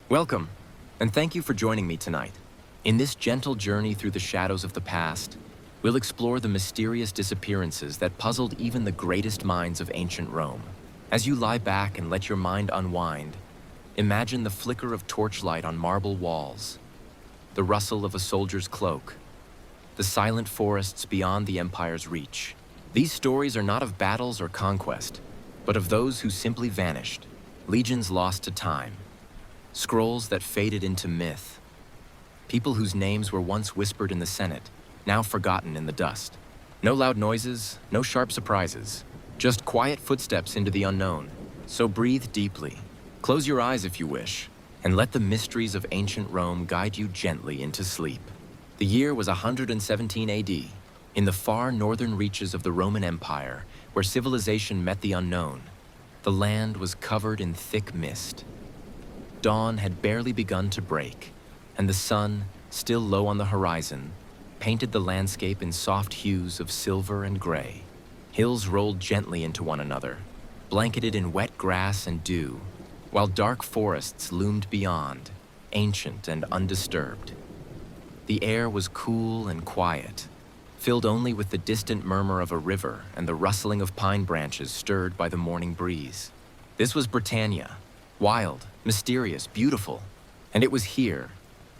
Welcome, and thank you for joining me tonight. In this gentle journey through the shadows of the past, we'll explore the mysterious disappearances that puzzled even the greatest minds of ancient Rome. As you lie back and let your mind unwind, imagine the flicker of torchlight on marble walls, the rustle of a soldier's cloak, the silent forests beyond the empire's reach. These stories are not of battles or conquest, but of those who simply vanished, legions lost to time, scrolls that faded into myth, people whose names were once whispered in the Senate, now forgotten in the dust. No loud noises, no sharp surprises, just quiet footsteps into the unknown. So breathe deeply, close your eyes if you wish, and let the mysteries of ancient Rome guide you gently into sleep. The year was 117 AD, in the far northern reaches of the Roman Empire, where civilization met the unknown. The land was covered in thick mist. Dawn had barely begun to break, and the sun, still low on the horizon, painted the landscape in soft hues of silver and gray. Hills rolled gently into one another, blanketed in wet grass and dew, while dark forests loomed beyond, ancient and undisturbed. The air was cool and quiet, filled only with the distant murmur of a river and the rustling of pine branches stirred by the morning breeze. This was Britannia, wild, mysterious, beautiful, and it was here,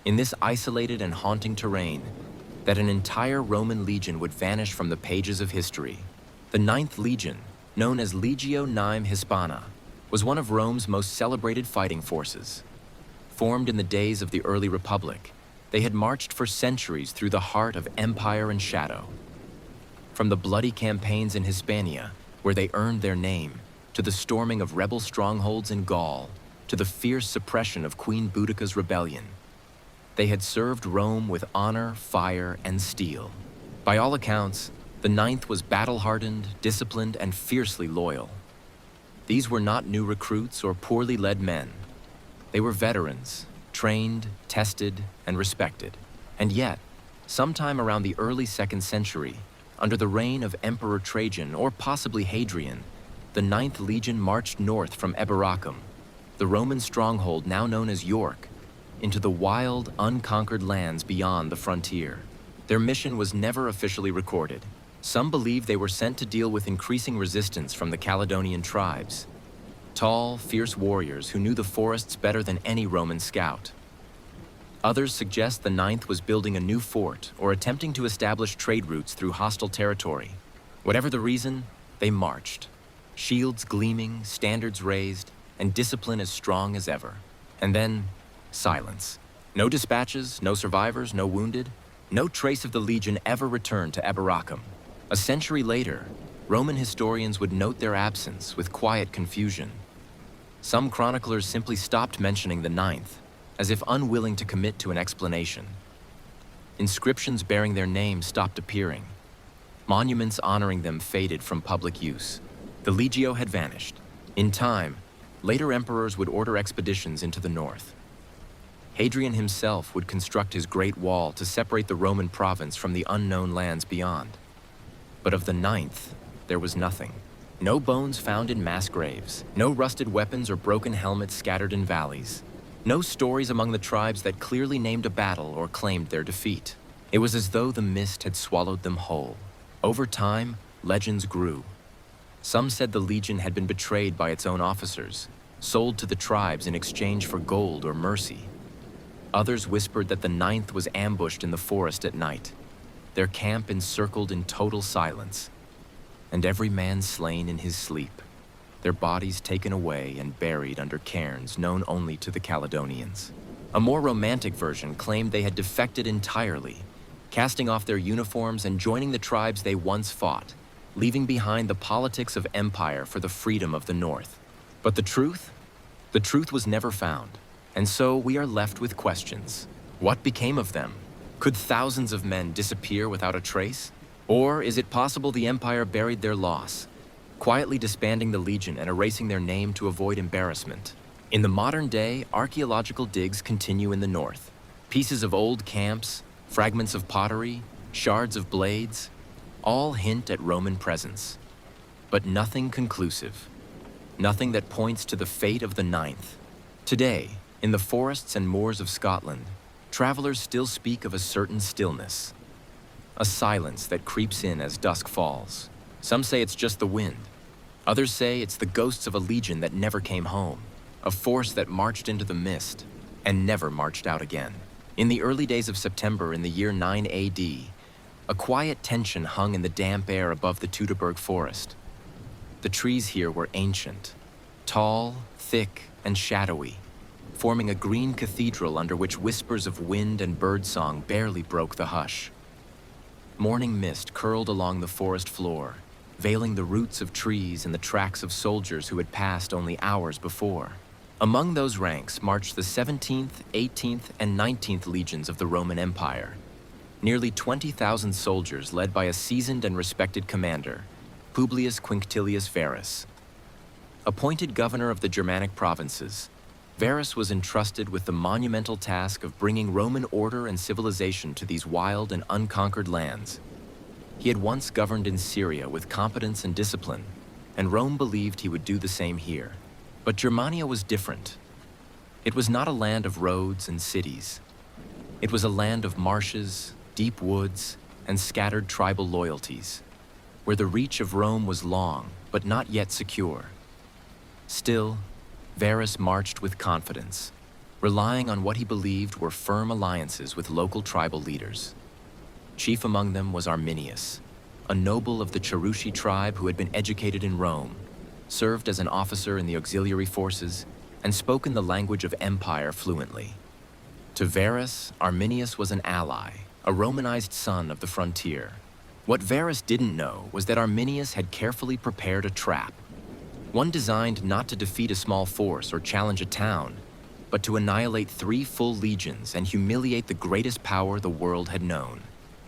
in this isolated and haunting terrain, that an entire Roman legion would vanish from the pages of history. The Ninth Legion, known as Legio IX Hispana, was one of Rome's most celebrated fighting forces. Formed in the days of the early Republic, they had marched for centuries through the heart of empire and shadow. From the bloody campaigns in Hispania, where they earned their name, to the storming of rebel strongholds in Gaul, to the fierce suppression of Queen Boudicca's rebellion, they had served Rome with honor, fire, and steel. By all accounts, the Ninth was battle-hardened, disciplined, and fiercely loyal. These were not new recruits or poorly led men. They were veterans, trained, tested, and respected. And yet, sometime around the early 2nd century, under the reign of Emperor Trajan or possibly Hadrian, the Ninth Legion marched north from Eburacum, the Roman stronghold now known as York, into the wild, unconquered lands beyond the frontier. Their mission was never officially recorded. Some believe they were sent to deal with increasing resistance from the Caledonian tribes, tall, fierce warriors who knew the forests better than any Roman scout. Others suggest the Ninth was building a new fort or attempting to establish trade routes through hostile territory. Whatever the reason, they marched, shields gleaming, standards raised, and discipline as strong as ever. And then, silence. No dispatches, no survivors, no wounded. No trace of the legion ever returned to Eburacum. A century later, Roman historians would note their absence with quiet confusion. Some chroniclers simply stopped mentioning the Ninth, as if unwilling to commit to an explanation. Inscriptions bearing their name stopped appearing. Monuments honoring them faded from public use. The Legio had vanished. In time, later emperors would order expeditions into the north. Hadrian himself would construct his Great Wall to separate the Roman province from the unknown lands beyond. But of the Ninth, there was nothing. No bones found in mass graves, no rusted weapons or broken helmets scattered in valleys, no stories among the tribes that clearly named a battle or claimed their defeat. It was as though the mist had swallowed them whole. Over time, legends grew. Some said the legion had been betrayed by its own officers, sold to the tribes in exchange for gold or mercy. Others whispered that the Ninth was ambushed in the forest at night, their camp encircled in total silence, and every man slain in his sleep, their bodies taken away and buried under cairns known only to the Caledonians. A more romantic version claimed they had defected entirely, casting off their uniforms and joining the tribes they once fought, leaving behind the politics of empire for the freedom of the North. But the truth? The truth was never found. And so we are left with questions. What became of them? Could thousands of men disappear without a trace? Or is it possible the empire buried their loss, quietly disbanding the legion and erasing their name to avoid embarrassment? In the modern day, archaeological digs continue in the north. Pieces of old camps, fragments of pottery, shards of blades, all hint at Roman presence. But nothing conclusive. Nothing that points to the fate of the Ninth. Today, In the forests and moors of Scotland, travelers still speak of a certain stillness, a silence that creeps in as dusk falls. Some say it's just the wind. Others say it's the ghosts of a legion that never came home, a force that marched into the mist and never marched out again. In the early days of September in the year 9 AD, a quiet tension hung in the damp air above the Teutoburg forest. The trees here were ancient, tall, thick, and shadowy, forming a green cathedral under which whispers of wind and birdsong barely broke the hush. Morning mist curled along the forest floor, veiling the roots of trees and the tracks of soldiers who had passed only hours before. Among those ranks marched the 17th, 18th, and 19th legions of the Roman Empire, nearly 20,000 soldiers led by a seasoned and respected commander, Publius Quinctilius Varus. Appointed governor of the Germanic provinces, Varus was entrusted with the monumental task of bringing Roman order and civilization to these wild and unconquered lands. He had once governed in Syria with competence and discipline, and Rome believed he would do the same here. But Germania was different. It was not a land of roads and cities. It was a land of marshes, deep woods, and scattered tribal loyalties, where the reach of Rome was long, but not yet secure. Still, Varus marched with confidence, relying on what he believed were firm alliances with local tribal leaders. Chief among them was Arminius, a noble of the Cherushi tribe who had been educated in Rome, served as an officer in the auxiliary forces, and spoken the language of empire fluently. To Varus, Arminius was an ally, a Romanized son of the frontier. What Varus didn't know was that Arminius had carefully prepared a trap, one designed not to defeat a small force or challenge a town, but to annihilate 3 full legions and humiliate the greatest power the world had known.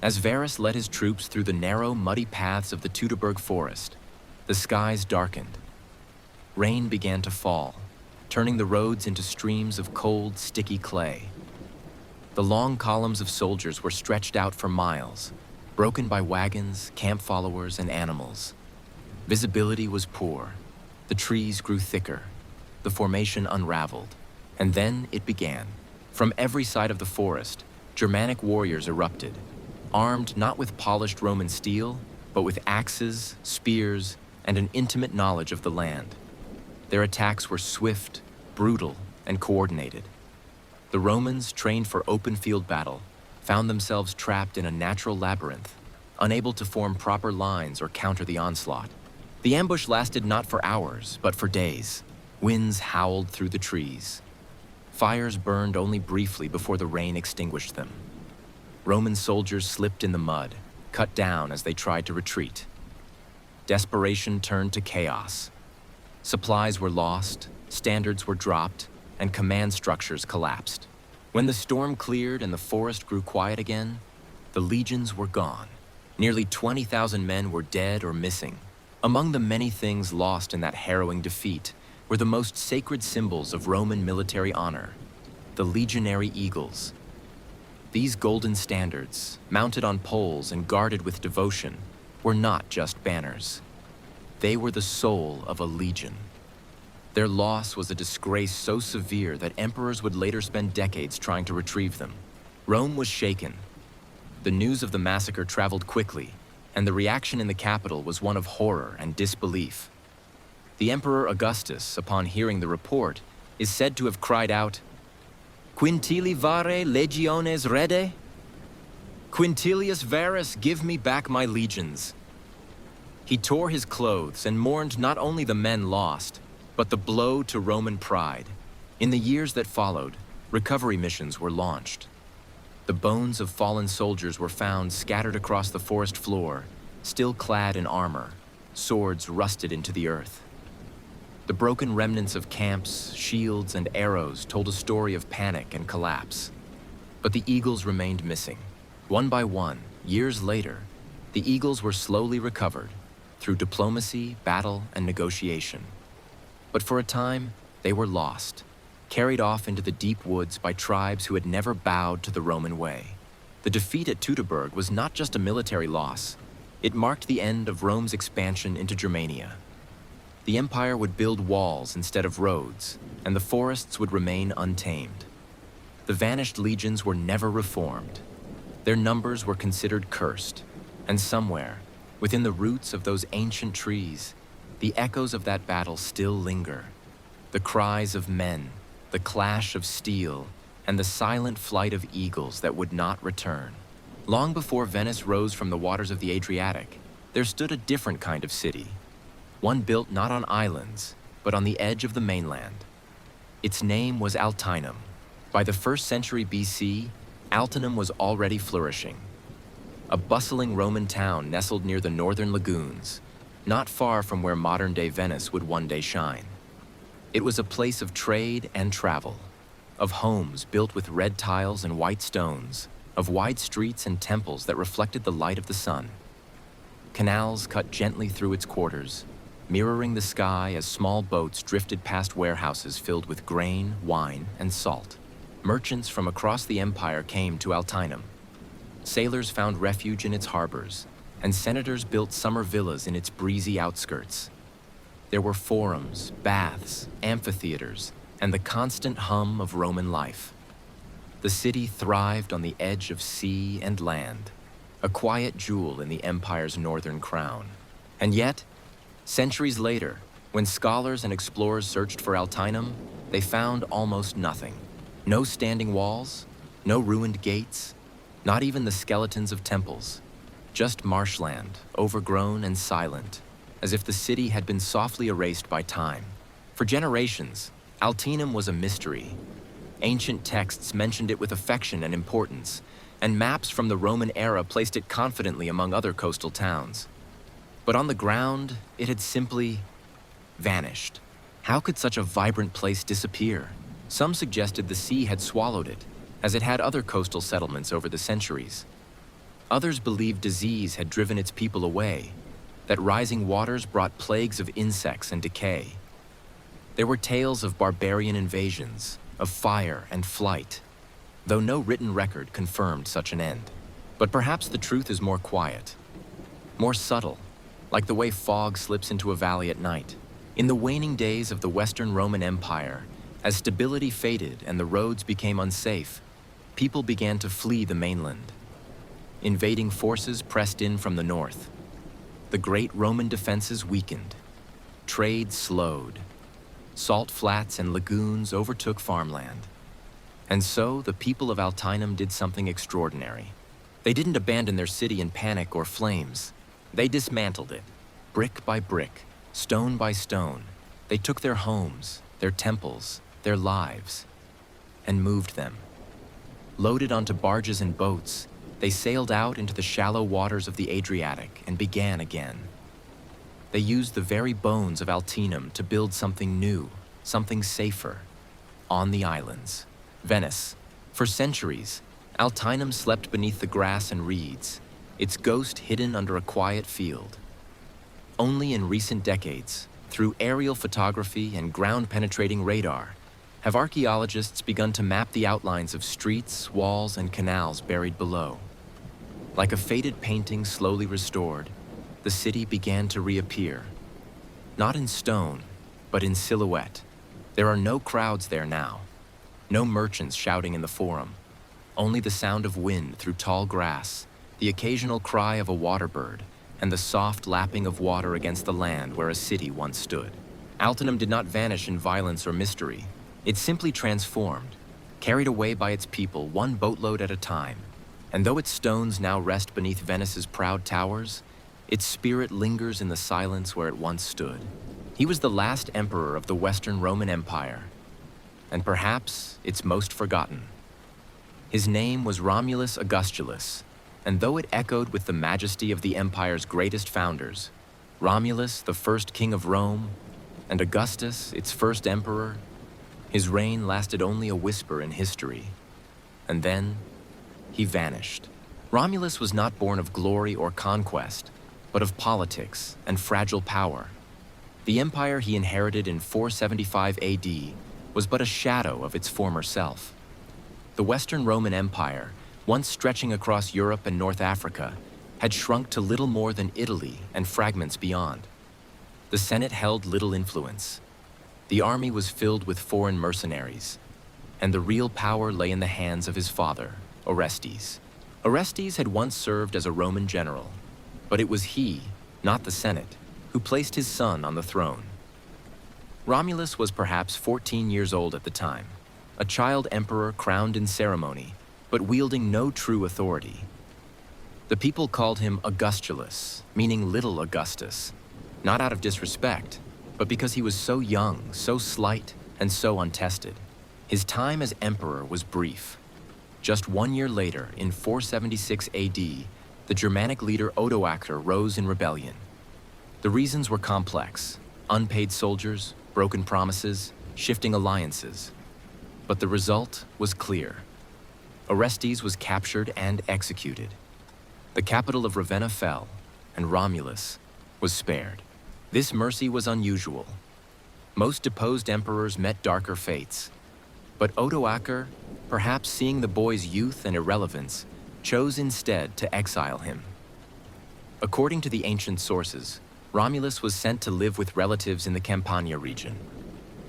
As Varus led his troops through the narrow, muddy paths of the Teutoburg forest, the skies darkened. Rain began to fall, turning the roads into streams of cold, sticky clay. The long columns of soldiers were stretched out for miles, broken by wagons, camp followers, and animals. Visibility was poor. The trees grew thicker. The formation unraveled. And then it began. From every side of the forest, Germanic warriors erupted, armed not with polished Roman steel, but with axes, spears, and an intimate knowledge of the land. Their attacks were swift, brutal, and coordinated. The Romans, trained for open field battle, found themselves trapped in a natural labyrinth, unable to form proper lines or counter the onslaught. The ambush lasted not for hours, but for days. Winds howled through the trees. Fires burned only briefly before the rain extinguished them. Roman soldiers slipped in the mud, cut down as they tried to retreat. Desperation turned to chaos. Supplies were lost, standards were dropped, and command structures collapsed. When the storm cleared and the forest grew quiet again, the legions were gone. Nearly 20,000 men were dead or missing. Among the many things lost in that harrowing defeat were the most sacred symbols of Roman military honor, the legionary eagles. These golden standards, mounted on poles and guarded with devotion, were not just banners. They were the soul of a legion. Their loss was a disgrace so severe that emperors would later spend decades trying to retrieve them. Rome was shaken. The news of the massacre traveled quickly, and the reaction in the capital was one of horror and disbelief. The Emperor Augustus, upon hearing the report, is said to have cried out, "Quintili vare legiones rede? Quintilius Varus, give me back my legions." He tore his clothes and mourned not only the men lost, but the blow to Roman pride. In the years that followed, recovery missions were launched. The bones of fallen soldiers were found scattered across the forest floor, still clad in armor, swords rusted into the earth. The broken remnants of camps, shields, and arrows told a story of panic and collapse. But the eagles remained missing. One by one, years later, the eagles were slowly recovered through diplomacy, battle, and negotiation. But for a time, they were lost, carried off into the deep woods by tribes who had never bowed to the Roman way. The defeat at Teutoburg was not just a military loss. It marked the end of Rome's expansion into Germania. The empire would build walls instead of roads, and the forests would remain untamed. The vanished legions were never reformed. Their numbers were considered cursed, and somewhere, within the roots of those ancient trees, the echoes of that battle still linger. The cries of men, the clash of steel, and the silent flight of eagles that would not return. Long before Venice rose from the waters of the Adriatic, there stood a different kind of city, one built not on islands, but on the edge of the mainland. Its name was Altinum. By the 1st century BC, Altinum was already flourishing. A bustling Roman town nestled near the northern lagoons, not far from where modern-day Venice would one day shine. It was a place of trade and travel, of homes built with red tiles and white stones, of wide streets and temples that reflected the light of the sun. Canals cut gently through its quarters, mirroring the sky as small boats drifted past warehouses filled with grain, wine, and salt. Merchants from across the empire came to Altinum. Sailors found refuge in its harbors, and senators built summer villas in its breezy outskirts. There were forums, baths, amphitheaters, and the constant hum of Roman life. The city thrived on the edge of sea and land, a quiet jewel in the empire's northern crown. And yet, centuries later, when scholars and explorers searched for Altinum, they found almost nothing. No standing walls, no ruined gates, not even the skeletons of temples. Just marshland, overgrown and silent, as if the city had been softly erased by time. For generations, Altinum was a mystery. Ancient texts mentioned it with affection and importance, and maps from the Roman era placed it confidently among other coastal towns. But on the ground, it had simply vanished. How could such a vibrant place disappear? Some suggested the sea had swallowed it, as it had other coastal settlements over the centuries. Others believed disease had driven its people away, that rising waters brought plagues of insects and decay. There were tales of barbarian invasions, of fire and flight, though no written record confirmed such an end. But perhaps the truth is more quiet, more subtle, like the way fog slips into a valley at night. In the waning days of the Western Roman Empire, as stability faded and the roads became unsafe, people began to flee the mainland. Invading forces pressed in from the north. The great Roman defenses weakened. Trade slowed. Salt flats and lagoons overtook farmland. And so the people of Altinum did something extraordinary. They didn't abandon their city in panic or flames. They dismantled it, brick by brick, stone by stone. They took their homes, their temples, their lives, and moved them. Loaded onto barges and boats, they sailed out into the shallow waters of the Adriatic and began again. They used the very bones of Altinum to build something new, something safer, on the islands. Venice. For centuries, Altinum slept beneath the grass and reeds, its ghost hidden under a quiet field. Only in recent decades, through aerial photography and ground-penetrating radar, have archaeologists begun to map the outlines of streets, walls, and canals buried below. Like a faded painting slowly restored, the city began to reappear. Not in stone, but in silhouette. There are no crowds there now. No merchants shouting in the forum. Only the sound of wind through tall grass, the occasional cry of a water bird, and the soft lapping of water against the land where a city once stood. Altinum did not vanish in violence or mystery. It simply transformed, carried away by its people one boatload at a time. And though its stones now rest beneath Venice's proud towers, its spirit lingers in the silence where it once stood. He was the last emperor of the Western Roman Empire, and perhaps its most forgotten. His name was Romulus Augustulus, and though it echoed with the majesty of the empire's greatest founders, Romulus, the first king of Rome, and Augustus, its first emperor, his reign lasted only a whisper in history. And then, he vanished. Romulus was not born of glory or conquest, but of politics and fragile power. The empire he inherited in 475 AD was but a shadow of its former self. The Western Roman Empire, once stretching across Europe and North Africa, had shrunk to little more than Italy and fragments beyond. The Senate held little influence. The army was filled with foreign mercenaries, and the real power lay in the hands of his father, Orestes. Orestes had once served as a Roman general, but it was he, not the Senate, who placed his son on the throne. Romulus was perhaps 14 years old at the time, a child emperor crowned in ceremony, but wielding no true authority. The people called him Augustulus, meaning Little Augustus, not out of disrespect, but because he was so young, so slight, and so untested. His time as emperor was brief. Just 1 year later, in 476 AD, the Germanic leader Odoacer rose in rebellion. The reasons were complex: unpaid soldiers, broken promises, shifting alliances. But the result was clear. Orestes was captured and executed. The capital of Ravenna fell, and Romulus was spared. This mercy was unusual. Most deposed emperors met darker fates. But Odoacer, perhaps seeing the boy's youth and irrelevance, chose instead to exile him. According to the ancient sources, Romulus was sent to live with relatives in the Campania region,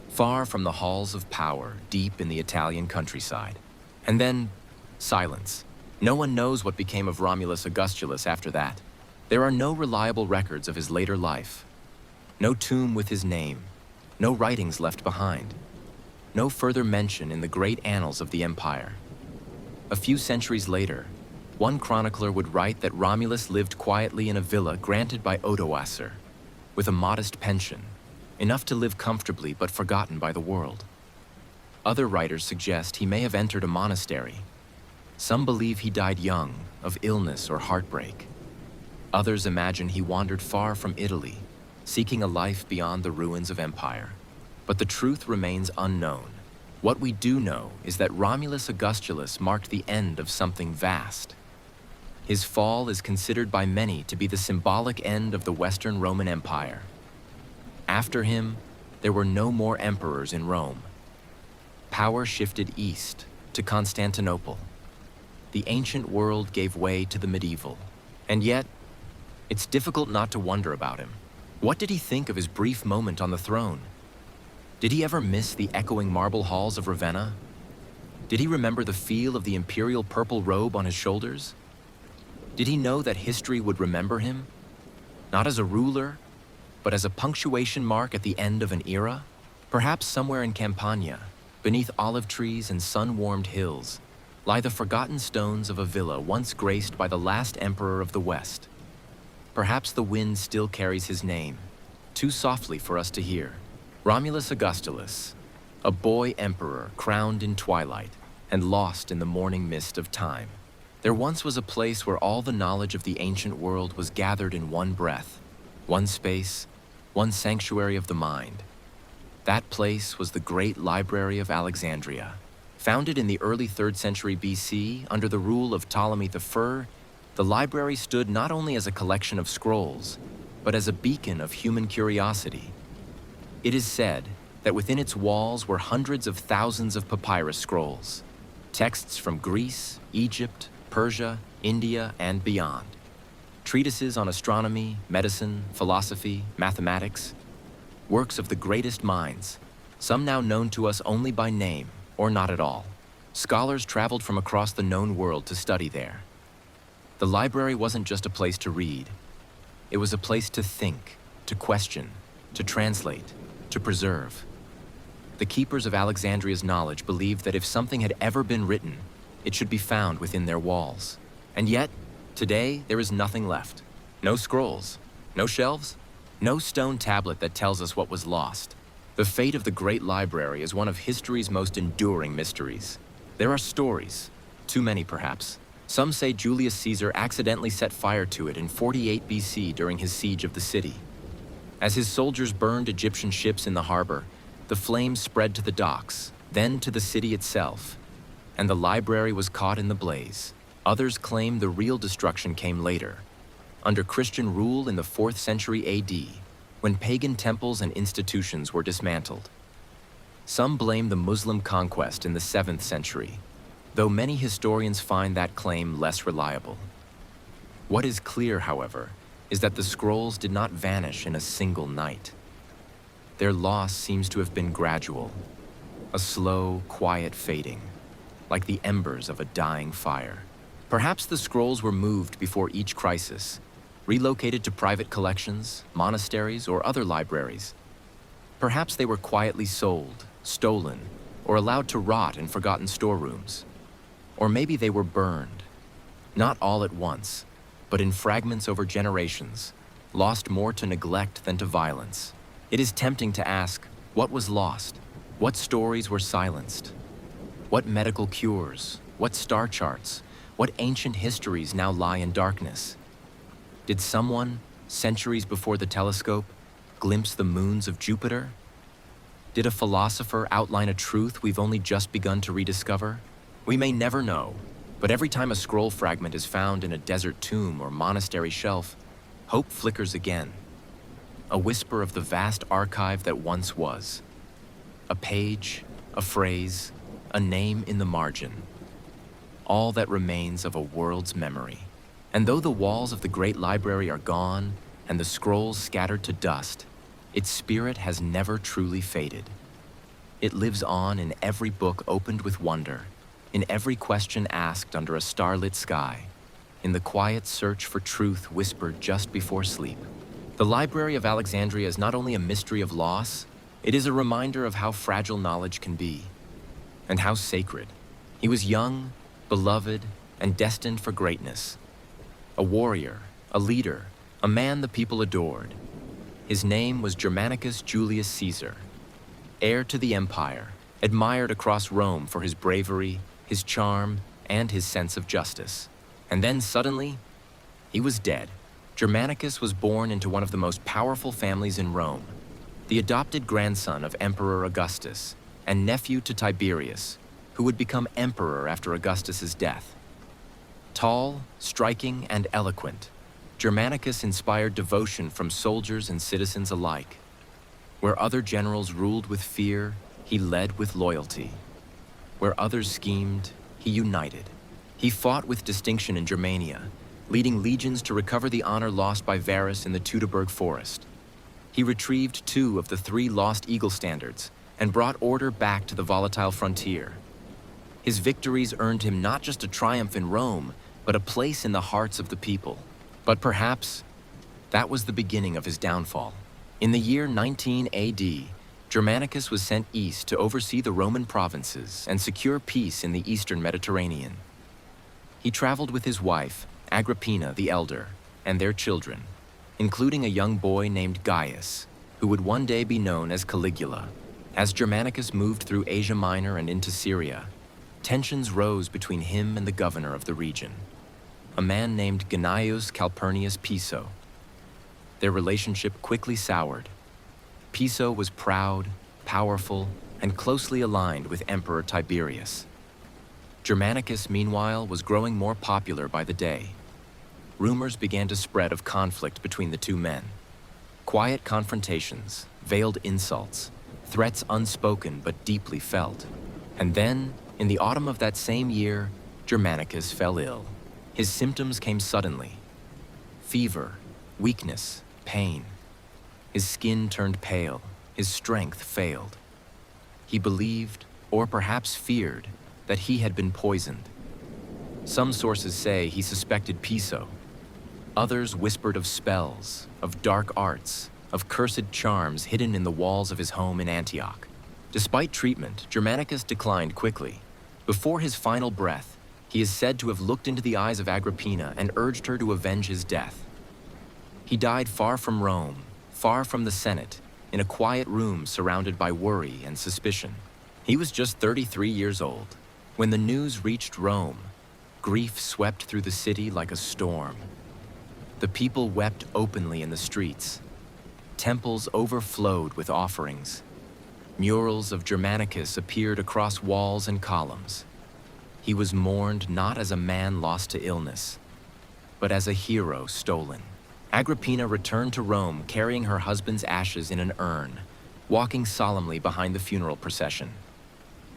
far from the halls of power deep in the Italian countryside. And then, silence. No one knows what became of Romulus Augustulus after that. There are no reliable records of his later life. No tomb with his name, no writings left behind, no further mention in the great annals of the empire. A few centuries later, one chronicler would write that Romulus lived quietly in a villa granted by Odoacer, with a modest pension, enough to live comfortably but forgotten by the world. Other writers suggest he may have entered a monastery. Some believe he died young, of illness or heartbreak. Others imagine he wandered far from Italy, seeking a life beyond the ruins of empire. But the truth remains unknown. What we do know is that Romulus Augustulus marked the end of something vast. His fall is considered by many to be the symbolic end of the Western Roman Empire. After him, there were no more emperors in Rome. Power shifted east to Constantinople. The ancient world gave way to the medieval. And yet, it's difficult not to wonder about him. What did he think of his brief moment on the throne? Did he ever miss the echoing marble halls of Ravenna? Did he remember the feel of the imperial purple robe on his shoulders? Did he know that history would remember him? Not as a ruler, but as a punctuation mark at the end of an era? Perhaps somewhere in Campania, beneath olive trees and sun-warmed hills, lie the forgotten stones of a villa once graced by the last emperor of the West. Perhaps the wind still carries his name, too softly for us to hear. Romulus Augustulus, a boy emperor crowned in twilight and lost in the morning mist of time. There once was a place where all the knowledge of the ancient world was gathered in one breath, one space, one sanctuary of the mind. That place was the great Library of Alexandria. Founded in the early 3rd century BC under the rule of Ptolemy I, the library stood not only as a collection of scrolls, but as a beacon of human curiosity. It is said that within its walls were hundreds of thousands of papyrus scrolls, texts from Greece, Egypt, Persia, India, and beyond. Treatises on astronomy, medicine, philosophy, mathematics, works of the greatest minds, some now known to us only by name or not at all. Scholars traveled from across the known world to study there. The library wasn't just a place to read. It was a place to think, to question, to translate, to preserve. The keepers of Alexandria's knowledge believed that if something had ever been written, it should be found within their walls. And yet, today, there is nothing left. No scrolls, no shelves, no stone tablet that tells us what was lost. The fate of the Great Library is one of history's most enduring mysteries. There are stories, too many perhaps. Some say Julius Caesar accidentally set fire to it in 48 BC during his siege of the city. As his soldiers burned Egyptian ships in the harbor, the flames spread to the docks, then to the city itself, and the library was caught in the blaze. Others claim the real destruction came later, under Christian rule in the 4th century AD, when pagan temples and institutions were dismantled. Some blame the Muslim conquest in the 7th century, though many historians find that claim less reliable. What is clear, however, is that the scrolls did not vanish in a single night. their loss seems to have been gradual, a slow, quiet fading, like the embers of a dying fire. Perhaps the scrolls were moved before each crisis, relocated to private collections, monasteries, or other libraries. Perhaps they were quietly sold, stolen, or allowed to rot in forgotten storerooms. Or maybe they were burned, not all at once, but in fragments over generations, lost more to neglect than to violence. It is tempting to ask, what was lost? What stories were silenced? What medical cures? What star charts? What ancient histories now lie in darkness? Did someone, centuries before the telescope, glimpse the moons of Jupiter? Did a philosopher outline a truth we've only just begun to rediscover? We may never know, but every time a scroll fragment is found in a desert tomb or monastery shelf, hope flickers again. A whisper of the vast archive that once was. A page, a phrase, a name in the margin. All that remains of a world's memory. And though the walls of the great library are gone and the scrolls scattered to dust, its spirit has never truly faded. It lives on in every book opened with wonder, in every question asked under a starlit sky, in the quiet search for truth whispered just before sleep. The Library of Alexandria is not only a mystery of loss, it is a reminder of how fragile knowledge can be, and how sacred. He was young, beloved, and destined for greatness. A warrior, a leader, a man the people adored. His name was Germanicus Julius Caesar, heir to the empire, admired across Rome for his bravery, his charm, and his sense of justice. And then suddenly, he was dead. Germanicus was born into one of the most powerful families in Rome, the adopted grandson of Emperor Augustus and nephew to Tiberius, who would become emperor after Augustus's death. Tall, striking, and eloquent, Germanicus inspired devotion from soldiers and citizens alike. Where other generals ruled with fear, he led with loyalty. Where others schemed, he united. He fought with distinction in Germania, leading legions to recover the honor lost by Varus in the Teutoburg forest. He retrieved 2 of the 3 lost eagle standards and brought order back to the volatile frontier. His victories earned him not just a triumph in Rome, but a place in the hearts of the people. But perhaps that was the beginning of his downfall. In the year 19 AD, Germanicus was sent east to oversee the Roman provinces and secure peace in the eastern Mediterranean. He traveled with his wife, Agrippina the elder, and their children, including a young boy named Gaius, who would one day be known as Caligula. As Germanicus moved through Asia Minor and into Syria, tensions rose between him and the governor of the region, a man named Gnaeus Calpurnius Piso. Their relationship quickly soured. Piso was proud, powerful, and closely aligned with Emperor Tiberius. Germanicus, meanwhile, was growing more popular by the day. Rumors began to spread of conflict between the two men. Quiet confrontations, veiled insults, threats unspoken but deeply felt. And then, in the autumn of that same year, Germanicus fell ill. His symptoms came suddenly. Fever, weakness, pain. His skin turned pale, his strength failed. He believed, or perhaps feared, that he had been poisoned. Some sources say he suspected Piso. Others whispered of spells, of dark arts, of cursed charms hidden in the walls of his home in Antioch. Despite treatment, Germanicus declined quickly. Before his final breath, he is said to have looked into the eyes of Agrippina and urged her to avenge his death. He died far from Rome, far from the Senate, in a quiet room surrounded by worry and suspicion. He was just 33 years old. When the news reached Rome, grief swept through the city like a storm. The people wept openly in the streets. Temples overflowed with offerings. Murals of Germanicus appeared across walls and columns. He was mourned not as a man lost to illness, but as a hero stolen. Agrippina returned to Rome carrying her husband's ashes in an urn, walking solemnly behind the funeral procession.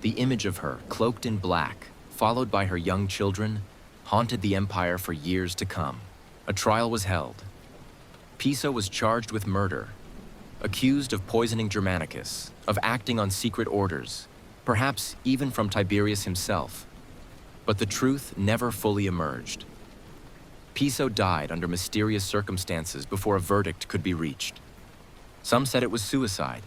The image of her, cloaked in black, followed by her young children, haunted the empire for years to come. A trial was held. Piso was charged with murder. accused of poisoning Germanicus, of acting on secret orders, perhaps even from Tiberius himself. But the truth never fully emerged. Piso died under mysterious circumstances before a verdict could be reached. Some said it was suicide.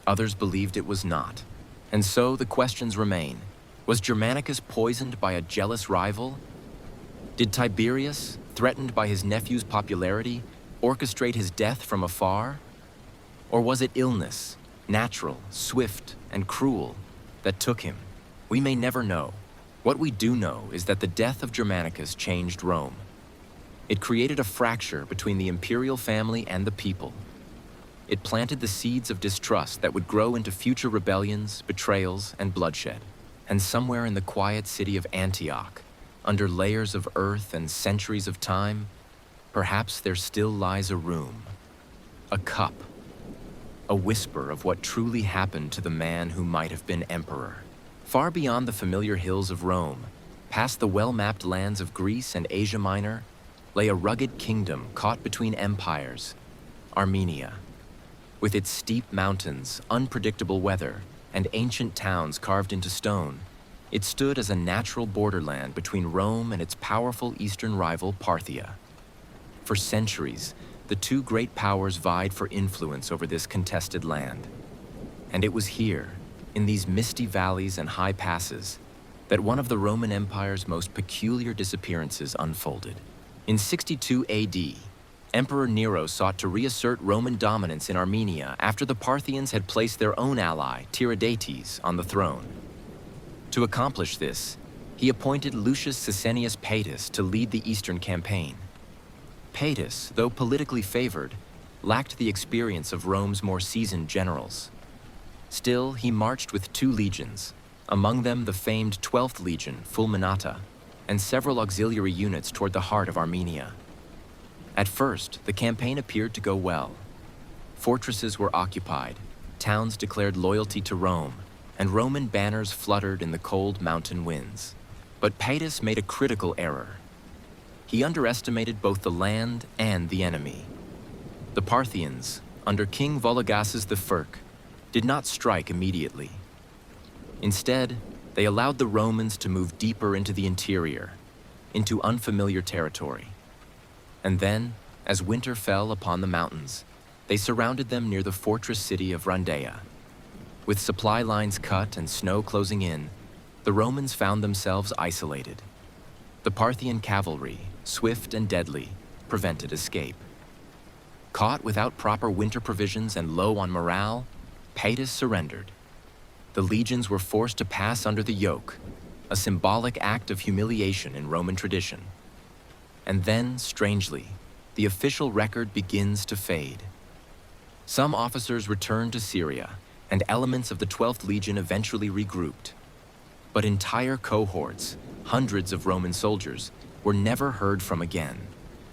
Others believed it was not. And so the questions remain. Was Germanicus poisoned by a jealous rival? Did Tiberius, threatened by his nephew's popularity, orchestrate his death from afar? Or was it illness, natural, swift, and cruel, that took him? We may never know. What we do know is that the death of Germanicus changed Rome. It created a fracture between the imperial family and the people. It planted the seeds of distrust that would grow into future rebellions, betrayals, and bloodshed. And somewhere in the quiet city of Antioch, under layers of earth and centuries of time, perhaps there still lies a room, a cup, a whisper of what truly happened to the man who might have been emperor. Far beyond the familiar hills of Rome, past the well-mapped lands of Greece and Asia Minor, lay a rugged kingdom caught between empires, Armenia. With its steep mountains, unpredictable weather, and ancient towns carved into stone, it stood as a natural borderland between Rome and its powerful eastern rival Parthia. For centuries, the two great powers vied for influence over this contested land. And it was here, in these misty valleys and high passes, that one of the Roman Empire's most peculiar disappearances unfolded. In 62 AD, Emperor Nero sought to reassert Roman dominance in Armenia after the Parthians had placed their own ally, Tiridates, on the throne. To accomplish this, he appointed Lucius Sicinius Paetus to lead the eastern campaign. Paetus, though politically favored, lacked the experience of Rome's more seasoned generals. Still, he marched with 2 legions, among them the famed 12th Legion, Fulminata, and several auxiliary units toward the heart of Armenia. At first, the campaign appeared to go well. Fortresses were occupied, towns declared loyalty to Rome, and Roman banners fluttered in the cold mountain winds. But Paetus made a critical error. He underestimated both the land and the enemy. The Parthians, under King Vologases I, did not strike immediately. Instead, they allowed the Romans to move deeper into the interior, into unfamiliar territory. And then, as winter fell upon the mountains, they surrounded them near the fortress city of Rhandaea. With supply lines cut and snow closing in, the Romans found themselves isolated. The Parthian cavalry, swift and deadly, prevented escape. Caught without proper winter provisions and low on morale, Paetus surrendered. The legions were forced to pass under the yoke, a symbolic act of humiliation in Roman tradition. And then, strangely, the official record begins to fade. Some officers returned to Syria, and elements of the 12th Legion eventually regrouped. But entire cohorts, hundreds of Roman soldiers, were never heard from again.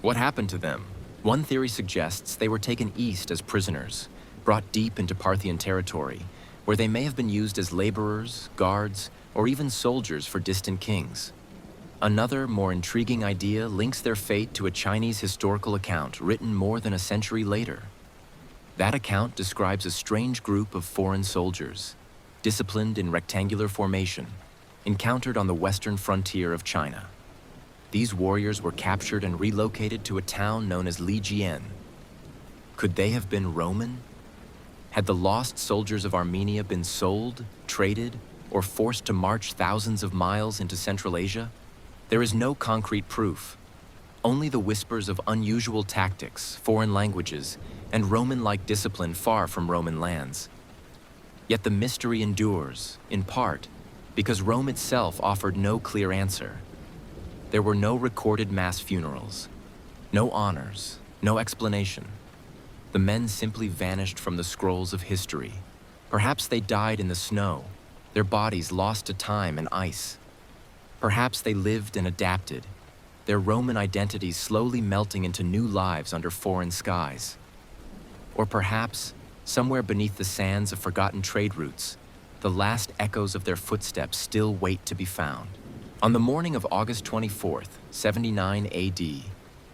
What happened to them? One theory suggests they were taken east as prisoners, brought deep into Parthian territory, where they may have been used as laborers, guards, or even soldiers for distant kings. Another, more intriguing idea links their fate to a Chinese historical account written more than a century later. That account describes a strange group of foreign soldiers, disciplined in rectangular formation, encountered on the western frontier of China. These warriors were captured and relocated to a town known as Lijian. Could they have been Roman? Had the lost soldiers of Armenia been sold, traded, or forced to march thousands of miles into Central Asia? There is no concrete proof, only the whispers of unusual tactics, foreign languages, and Roman-like discipline far from Roman lands. Yet the mystery endures, in part, because Rome itself offered no clear answer. There were no recorded mass funerals, no honors, no explanation. The men simply vanished from the scrolls of history. Perhaps they died in the snow, their bodies lost to time and ice. Perhaps they lived and adapted, their Roman identities slowly melting into new lives under foreign skies. Or perhaps, somewhere beneath the sands of forgotten trade routes, the last echoes of their footsteps still wait to be found. On the morning of August 24th, 79 AD,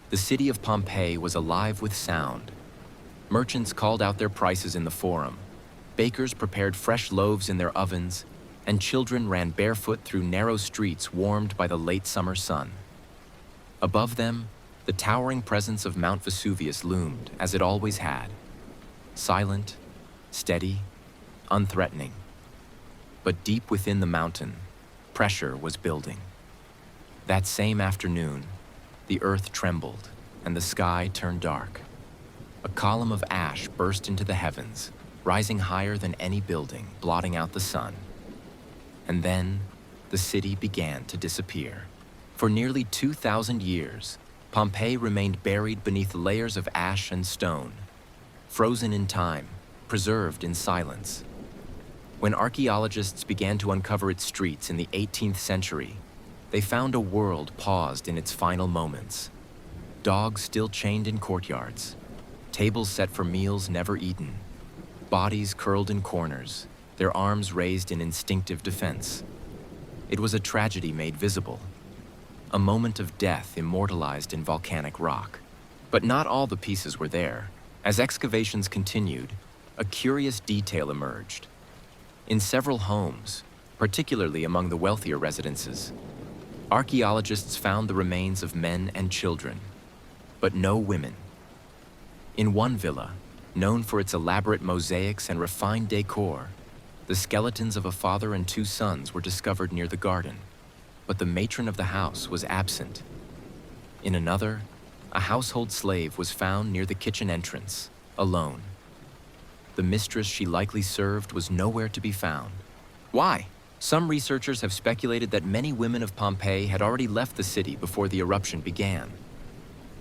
the city of Pompeii was alive with sound. Merchants called out their prices in the forum. Bakers prepared fresh loaves in their ovens, and children ran barefoot through narrow streets warmed by the late summer sun. Above them, the towering presence of Mount Vesuvius loomed, as it always had. Silent, steady, unthreatening. But deep within the mountain, pressure was building. That same afternoon, the earth trembled and the sky turned dark. A column of ash burst into the heavens, rising higher than any building, blotting out the sun. And then, the city began to disappear. For nearly 2,000 years, Pompeii remained buried beneath layers of ash and stone, frozen in time, preserved in silence. When archaeologists began to uncover its streets in the 18th century, they found a world paused in its final moments. Dogs still chained in courtyards, tables set for meals never eaten, bodies curled in corners, their arms raised in instinctive defense. It was a tragedy made visible, a moment of death immortalized in volcanic rock. But not all the pieces were there. As excavations continued, a curious detail emerged. In several homes, particularly among the wealthier residences, archaeologists found the remains of men and children, but no women. In one villa, known for its elaborate mosaics and refined decor, the skeletons of a father and two sons were discovered near the garden, but the matron of the house was absent. In another, a household slave was found near the kitchen entrance, alone. The mistress she likely served was nowhere to be found. Why? Some researchers have speculated that many women of Pompeii had already left the city before the eruption began.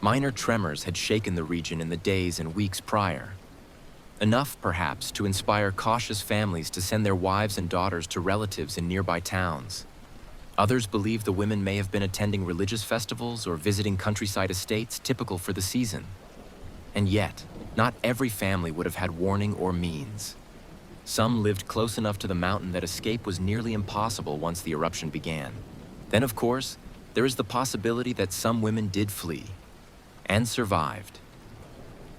Minor tremors had shaken the region in the days and weeks prior. Enough, perhaps, to inspire cautious families to send their wives and daughters to relatives in nearby towns. Others believe the women may have been attending religious festivals or visiting countryside estates typical for the season. And yet, not every family would have had warning or means. Some lived close enough to the mountain that escape was nearly impossible once the eruption began. Then, of course, there is the possibility that some women did flee and survived.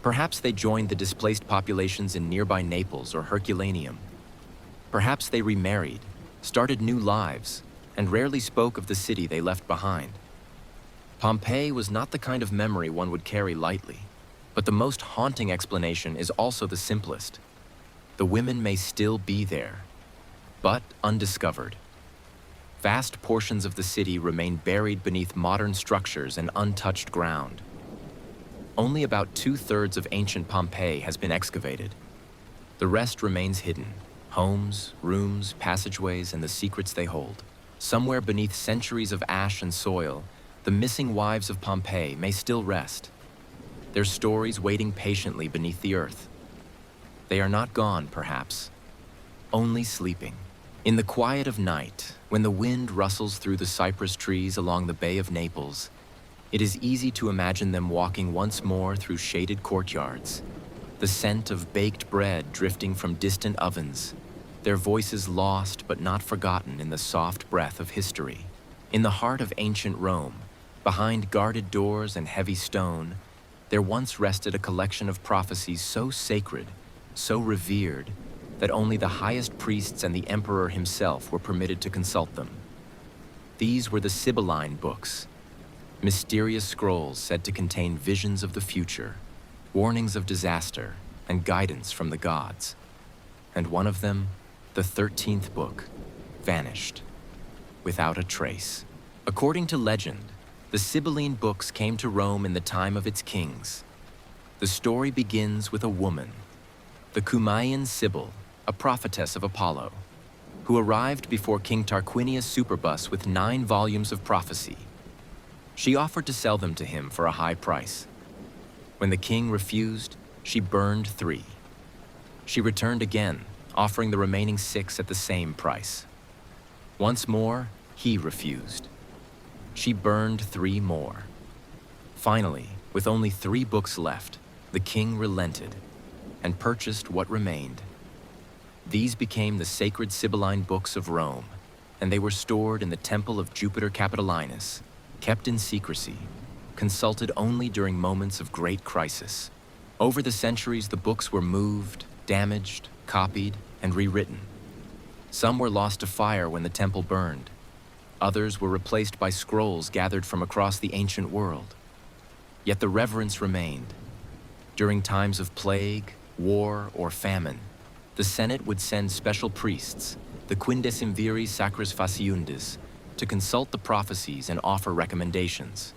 Perhaps they joined the displaced populations in nearby Naples or Herculaneum. Perhaps they remarried, started new lives, and rarely spoke of the city they left behind. Pompeii was not the kind of memory one would carry lightly, but the most haunting explanation is also the simplest. The women may still be there, but undiscovered. Vast portions of the city remain buried beneath modern structures and untouched ground. Only about 2/3 of ancient Pompeii has been excavated. The rest remains hidden: homes, rooms, passageways, and the secrets they hold. Somewhere beneath centuries of ash and soil, the missing wives of Pompeii may still rest, their stories waiting patiently beneath the earth. They are not gone, perhaps, only sleeping. In the quiet of night, when the wind rustles through the cypress trees along the Bay of Naples, it is easy to imagine them walking once more through shaded courtyards, the scent of baked bread drifting from distant ovens, their voices lost but not forgotten in the soft breath of history. In the heart of ancient Rome, behind guarded doors and heavy stone, there once rested a collection of prophecies so sacred, so revered, that only the highest priests and the emperor himself were permitted to consult them. These were the Sibylline books, mysterious scrolls said to contain visions of the future, warnings of disaster, and guidance from the gods. And one of them, the 13th book, vanished, without a trace. According to legend, the Sibylline books came to Rome in the time of its kings. The story begins with a woman, the Cumaean Sibyl, a prophetess of Apollo, who arrived before King Tarquinius Superbus with 9 volumes of prophecy. She offered to sell them to him for a high price. When the king refused, she burned 3. She returned again, offering the remaining 6 at the same price. Once more, he refused. She burned 3 more. Finally, with only 3 books left, the king relented and purchased what remained. These became the sacred Sibylline books of Rome, and they were stored in the temple of Jupiter Capitolinus, kept in secrecy, consulted only during moments of great crisis. Over the centuries, the books were moved, damaged, copied, and rewritten. Some were lost to fire when the temple burned. Others were replaced by scrolls gathered from across the ancient world. Yet the reverence remained. During times of plague, war, or famine, the Senate would send special priests, the quindecimviri sacris faciundis, to consult the prophecies and offer recommendations.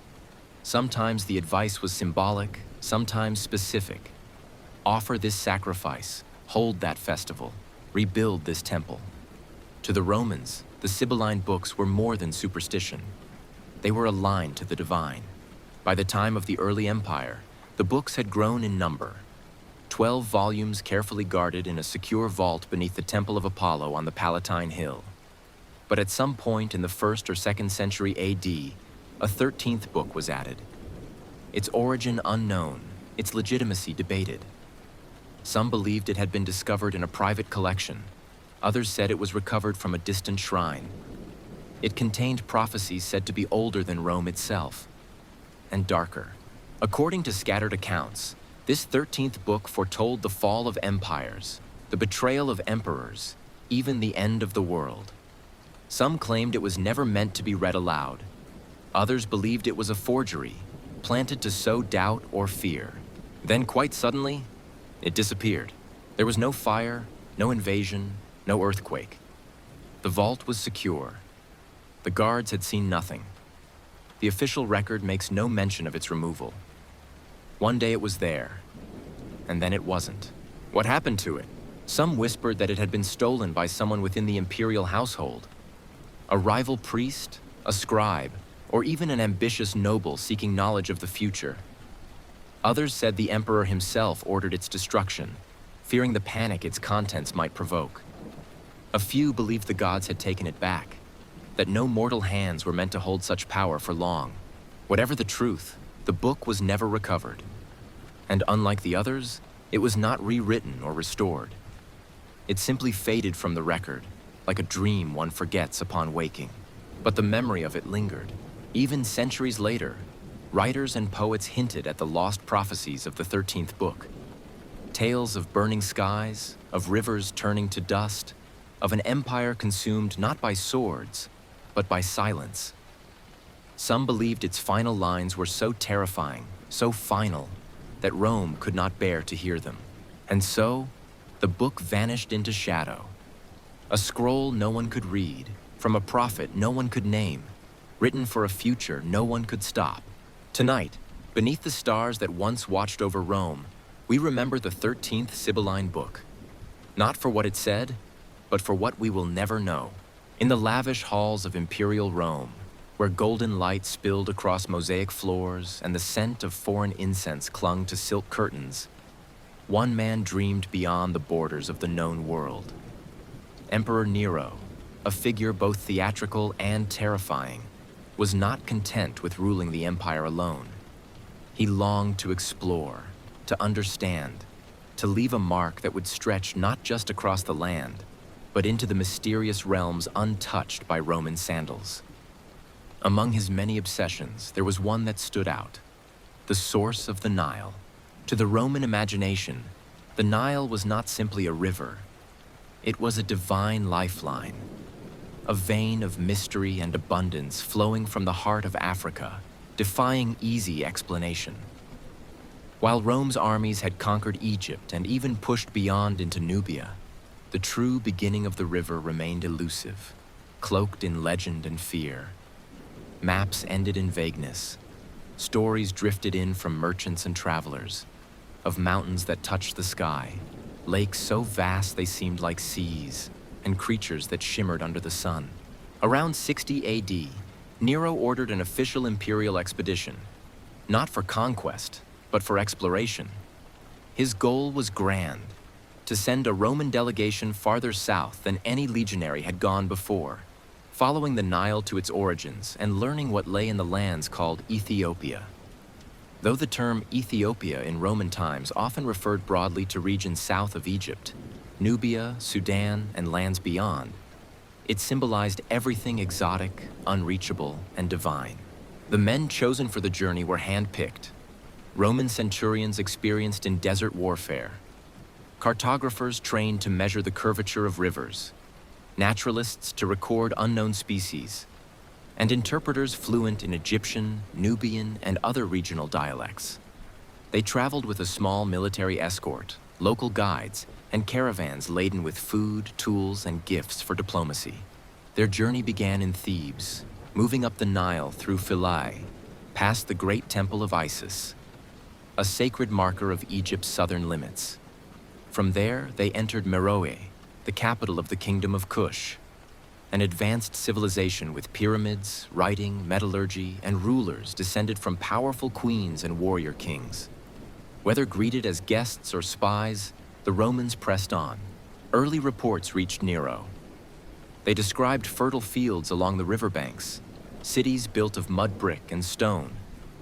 Sometimes the advice was symbolic, sometimes specific. Offer this sacrifice, hold that festival, rebuild this temple. To the Romans, the Sibylline books were more than superstition. They were aligned to the divine. By the time of the early empire, the books had grown in number. 12 volumes carefully guarded in a secure vault beneath the Temple of Apollo on the Palatine Hill. But at some point in the 1st or 2nd century AD, a 13th book was added. Its origin unknown, its legitimacy debated. Some believed it had been discovered in a private collection. Others said it was recovered from a distant shrine. It contained prophecies said to be older than Rome itself, and darker. According to scattered accounts, this 13th book foretold the fall of empires, the betrayal of emperors, even the end of the world. Some claimed it was never meant to be read aloud. Others believed it was a forgery, planted to sow doubt or fear. Then quite suddenly, it disappeared. There was no fire, no invasion, no earthquake. The vault was secure. The guards had seen nothing. The official record makes no mention of its removal. One day it was there, and then it wasn't. What happened to it? Some whispered that it had been stolen by someone within the imperial household. A rival priest, a scribe, or even an ambitious noble seeking knowledge of the future. Others said the emperor himself ordered its destruction, fearing the panic its contents might provoke. A few believed the gods had taken it back, that no mortal hands were meant to hold such power for long. Whatever the truth, the book was never recovered. And unlike the others, it was not rewritten or restored. It simply faded from the record, like a dream one forgets upon waking. But the memory of it lingered. Even centuries later, writers and poets hinted at the lost prophecies of the 13th book. Tales of burning skies, of rivers turning to dust, of an empire consumed not by swords, but by silence. Some believed its final lines were so terrifying, so final, that Rome could not bear to hear them. And so, the book vanished into shadow. A scroll no one could read, from a prophet no one could name, written for a future no one could stop. Tonight, beneath the stars that once watched over Rome, we remember the 13th Sibylline book. Not for what it said, but for what we will never know. In the lavish halls of imperial Rome, where golden light spilled across mosaic floors and the scent of foreign incense clung to silk curtains, one man dreamed beyond the borders of the known world. Emperor Nero, a figure both theatrical and terrifying, was not content with ruling the empire alone. He longed to explore, to understand, to leave a mark that would stretch not just across the land, but into the mysterious realms untouched by Roman sandals. Among his many obsessions, there was one that stood out: the source of the Nile. To the Roman imagination, the Nile was not simply a river. It was a divine lifeline, a vein of mystery and abundance flowing from the heart of Africa, defying easy explanation. While Rome's armies had conquered Egypt and even pushed beyond into Nubia, the true beginning of the river remained elusive, cloaked in legend and fear. Maps ended in vagueness. Stories drifted in from merchants and travelers, of mountains that touched the sky, lakes so vast they seemed like seas, and creatures that shimmered under the sun. Around 60 AD, Nero ordered an official imperial expedition, not for conquest, but for exploration. His goal was grand: to send a Roman delegation farther south than any legionary had gone before, following the Nile to its origins and learning what lay in the lands called Ethiopia. Though the term Ethiopia in Roman times often referred broadly to regions south of Egypt, Nubia, Sudan, and lands beyond, it symbolized everything exotic, unreachable, and divine. The men chosen for the journey were handpicked. Roman centurions experienced in desert warfare, cartographers trained to measure the curvature of rivers, naturalists to record unknown species, and interpreters fluent in Egyptian, Nubian, and other regional dialects. They traveled with a small military escort, local guides, and caravans laden with food, tools, and gifts for diplomacy. Their journey began in Thebes, moving up the Nile through Philae, past the great temple of Isis, a sacred marker of Egypt's southern limits. From there, they entered Meroe, the capital of the Kingdom of Kush, an advanced civilization with pyramids, writing, metallurgy, and rulers descended from powerful queens and warrior kings. Whether greeted as guests or spies, the Romans pressed on. Early reports reached Nero. They described fertile fields along the riverbanks, cities built of mud brick and stone,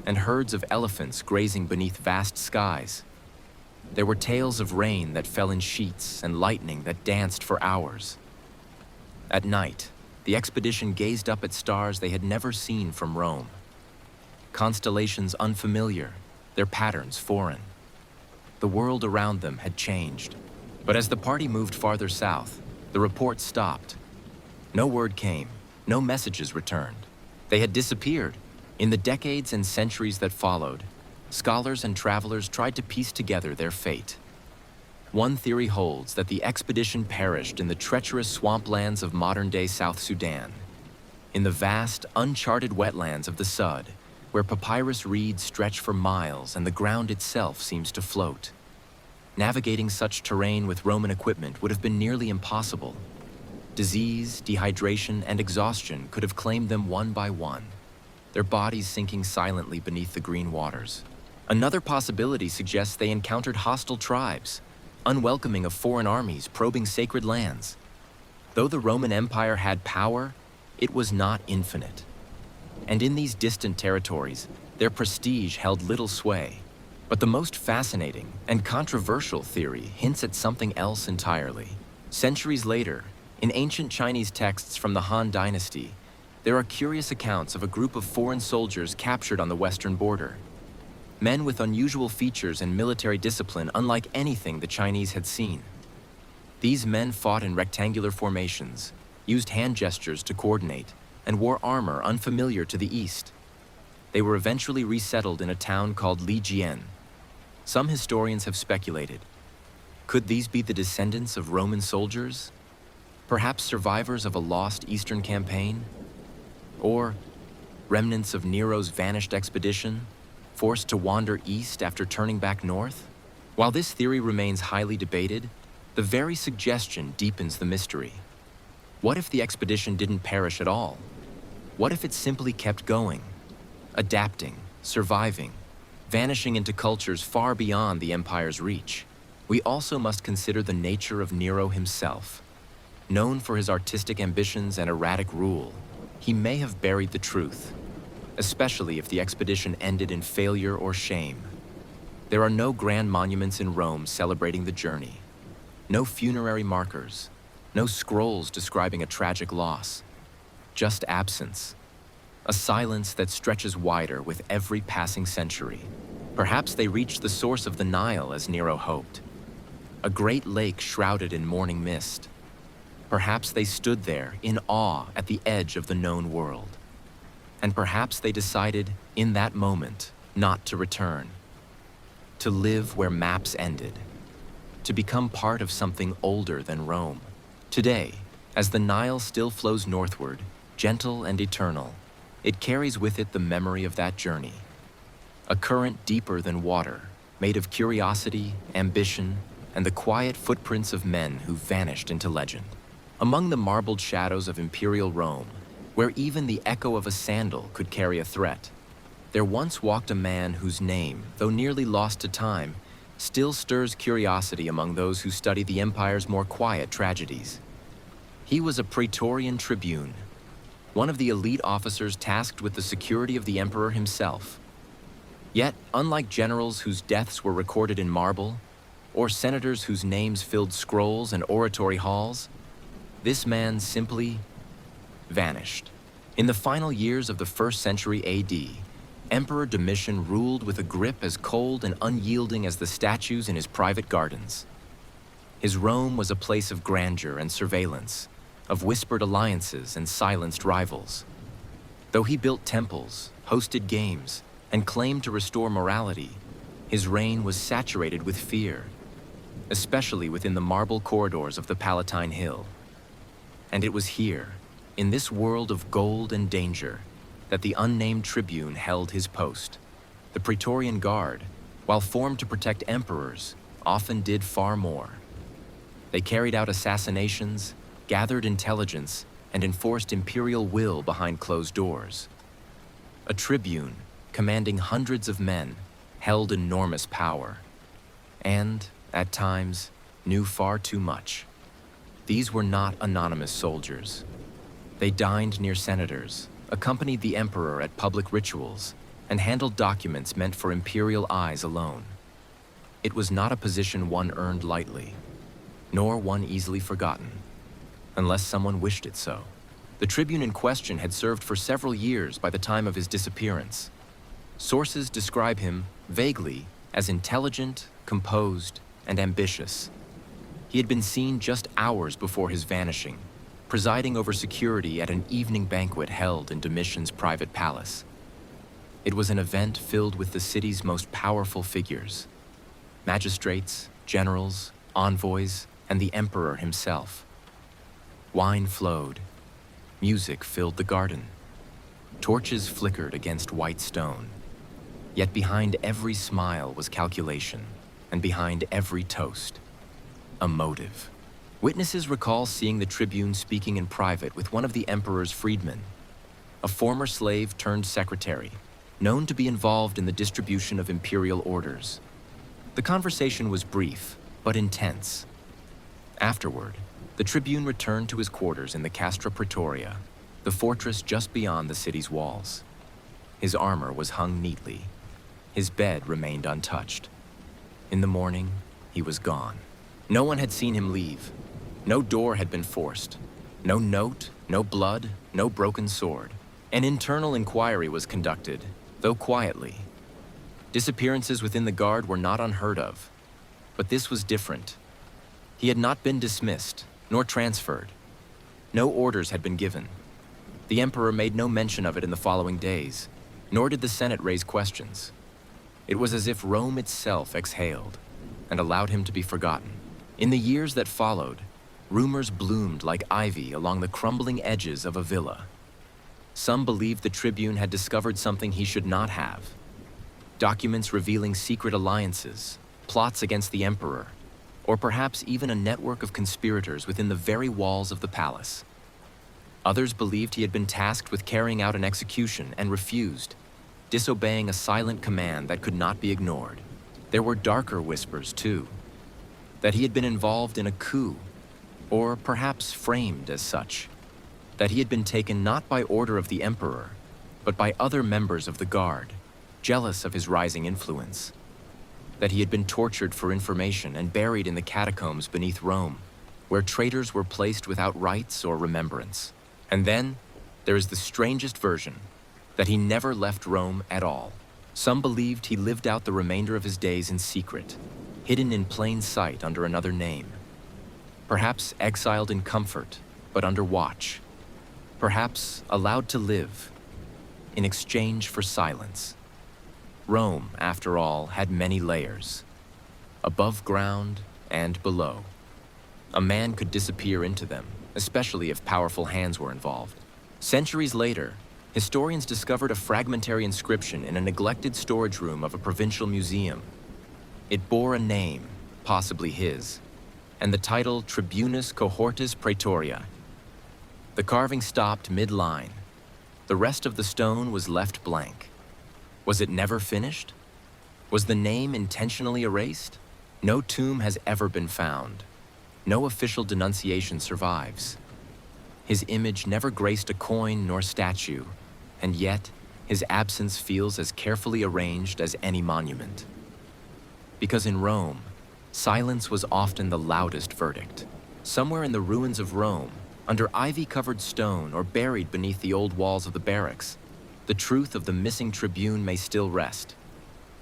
and herds of elephants grazing beneath vast skies. There were tales of rain that fell in sheets and lightning that danced for hours. At night, the expedition gazed up at stars they had never seen from Rome. Constellations unfamiliar, their patterns foreign. The world around them had changed. But as the party moved farther south, the reports stopped. No word came, no messages returned. They had disappeared. In the decades and centuries that followed, scholars and travelers tried to piece together their fate. One theory holds that the expedition perished in the treacherous swamplands of modern-day South Sudan, in the vast, uncharted wetlands of the Sud, where papyrus reeds stretch for miles and the ground itself seems to float. Navigating such terrain with Roman equipment would have been nearly impossible. Disease, dehydration, and exhaustion could have claimed them one by one, their bodies sinking silently beneath the green waters. Another possibility suggests they encountered hostile tribes, unwelcoming of foreign armies probing sacred lands. Though the Roman Empire had power, it was not infinite. And in these distant territories, their prestige held little sway. But the most fascinating and controversial theory hints at something else entirely. Centuries later, in ancient Chinese texts from the Han Dynasty, there are curious accounts of a group of foreign soldiers captured on the western border. Men with unusual features and military discipline unlike anything the Chinese had seen. These men fought in rectangular formations, used hand gestures to coordinate, and wore armor unfamiliar to the East. They were eventually resettled in a town called Lijian. Some historians have speculated. Could these be the descendants of Roman soldiers? Perhaps survivors of a lost Eastern campaign? Or remnants of Nero's vanished expedition, forced to wander east after turning back north? While this theory remains highly debated, the very suggestion deepens the mystery. What if the expedition didn't perish at all? What if it simply kept going, adapting, surviving, vanishing into cultures far beyond the empire's reach? We also must consider the nature of Nero himself. Known for his artistic ambitions and erratic rule, he may have buried the truth, especially if the expedition ended in failure or shame. There are no grand monuments in Rome celebrating the journey, no funerary markers, no scrolls describing a tragic loss, just absence, a silence that stretches wider with every passing century. Perhaps they reached the source of the Nile as Nero hoped, a great lake shrouded in morning mist. Perhaps they stood there in awe at the edge of the known world. And perhaps they decided, in that moment, not to return, to live where maps ended, to become part of something older than Rome. Today, as the Nile still flows northward, gentle and eternal, it carries with it the memory of that journey. A current deeper than water, made of curiosity, ambition, and the quiet footprints of men who vanished into legend. Among the marbled shadows of imperial Rome, where even the echo of a sandal could carry a threat, there once walked a man whose name, though nearly lost to time, still stirs curiosity among those who study the empire's more quiet tragedies. He was a Praetorian tribune, one of the elite officers tasked with the security of the emperor himself. Yet, unlike generals whose deaths were recorded in marble, or senators whose names filled scrolls and oratory halls, this man simply vanished. In the final years of the 1st century AD, Emperor Domitian ruled with a grip as cold and unyielding as the statues in his private gardens. His Rome was a place of grandeur and surveillance, of whispered alliances and silenced rivals. Though he built temples, hosted games, and claimed to restore morality, his reign was saturated with fear, especially within the marble corridors of the Palatine Hill. And it was here, in this world of gold and danger, that the unnamed tribune held his post. The Praetorian Guard, while formed to protect emperors, often did far more. They carried out assassinations, gathered intelligence, and enforced imperial will behind closed doors. A tribune, commanding hundreds of men, held enormous power, and, at times, knew far too much. These were not anonymous soldiers. They dined near senators, accompanied the emperor at public rituals, and handled documents meant for imperial eyes alone. It was not a position one earned lightly, nor one easily forgotten, unless someone wished it so. The tribune in question had served for several years by the time of his disappearance. Sources describe him, vaguely, as intelligent, composed, and ambitious. He had been seen just hours before his vanishing, presiding over security at an evening banquet held in Domitian's private palace. It was an event filled with the city's most powerful figures: magistrates, generals, envoys, and the emperor himself. Wine flowed. Music filled the garden. Torches flickered against white stone. Yet behind every smile was calculation, and behind every toast, a motive. Witnesses recall seeing the tribune speaking in private with one of the emperor's freedmen, a former slave turned secretary, known to be involved in the distribution of imperial orders. The conversation was brief, but intense. Afterward, the tribune returned to his quarters in the Castra Praetoria, the fortress just beyond the city's walls. His armor was hung neatly. His bed remained untouched. In the morning, he was gone. No one had seen him leave. No door had been forced. No note, no blood, no broken sword. An internal inquiry was conducted, though quietly. Disappearances within the guard were not unheard of, but this was different. He had not been dismissed, nor transferred. No orders had been given. The emperor made no mention of it in the following days, nor did the Senate raise questions. It was as if Rome itself exhaled and allowed him to be forgotten. In the years that followed, rumors bloomed like ivy along the crumbling edges of a villa. Some believed the tribune had discovered something he should not have. Documents revealing secret alliances, plots against the emperor, or perhaps even a network of conspirators within the very walls of the palace. Others believed he had been tasked with carrying out an execution and refused, disobeying a silent command that could not be ignored. There were darker whispers, too, that he had been involved in a coup, or perhaps framed as such, that he had been taken not by order of the emperor, but by other members of the guard, jealous of his rising influence, that he had been tortured for information and buried in the catacombs beneath Rome, where traitors were placed without rites or remembrance. And then, there is the strangest version, that he never left Rome at all. Some believed he lived out the remainder of his days in secret, hidden in plain sight under another name. Perhaps exiled in comfort, but under watch. Perhaps allowed to live, in exchange for silence. Rome, after all, had many layers, above ground and below. A man could disappear into them, especially if powerful hands were involved. Centuries later, historians discovered a fragmentary inscription in a neglected storage room of a provincial museum. It bore a name, possibly his, and the title Tribunus Cohortis Praetoria. The carving stopped mid-line. The rest of the stone was left blank. Was it never finished? Was the name intentionally erased? No tomb has ever been found. No official denunciation survives. His image never graced a coin nor statue, and yet his absence feels as carefully arranged as any monument. Because in Rome, silence was often the loudest verdict. Somewhere in the ruins of Rome, under ivy-covered stone or buried beneath the old walls of the barracks, the truth of the missing tribune may still rest,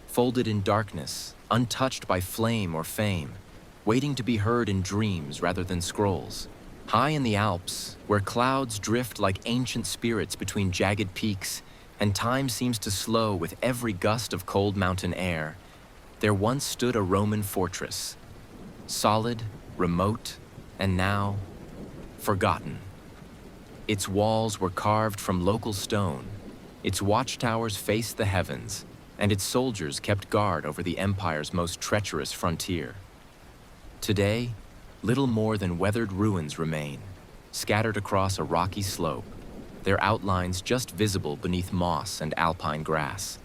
folded in darkness, untouched by flame or fame, waiting to be heard in dreams rather than scrolls. High in the Alps, where clouds drift like ancient spirits between jagged peaks, and time seems to slow with every gust of cold mountain air, there once stood a Roman fortress, solid, remote, and now forgotten. Its walls were carved from local stone, its watchtowers faced the heavens, and its soldiers kept guard over the empire's most treacherous frontier. Today, little more than weathered ruins remain, scattered across a rocky slope, their outlines just visible beneath moss and alpine grass.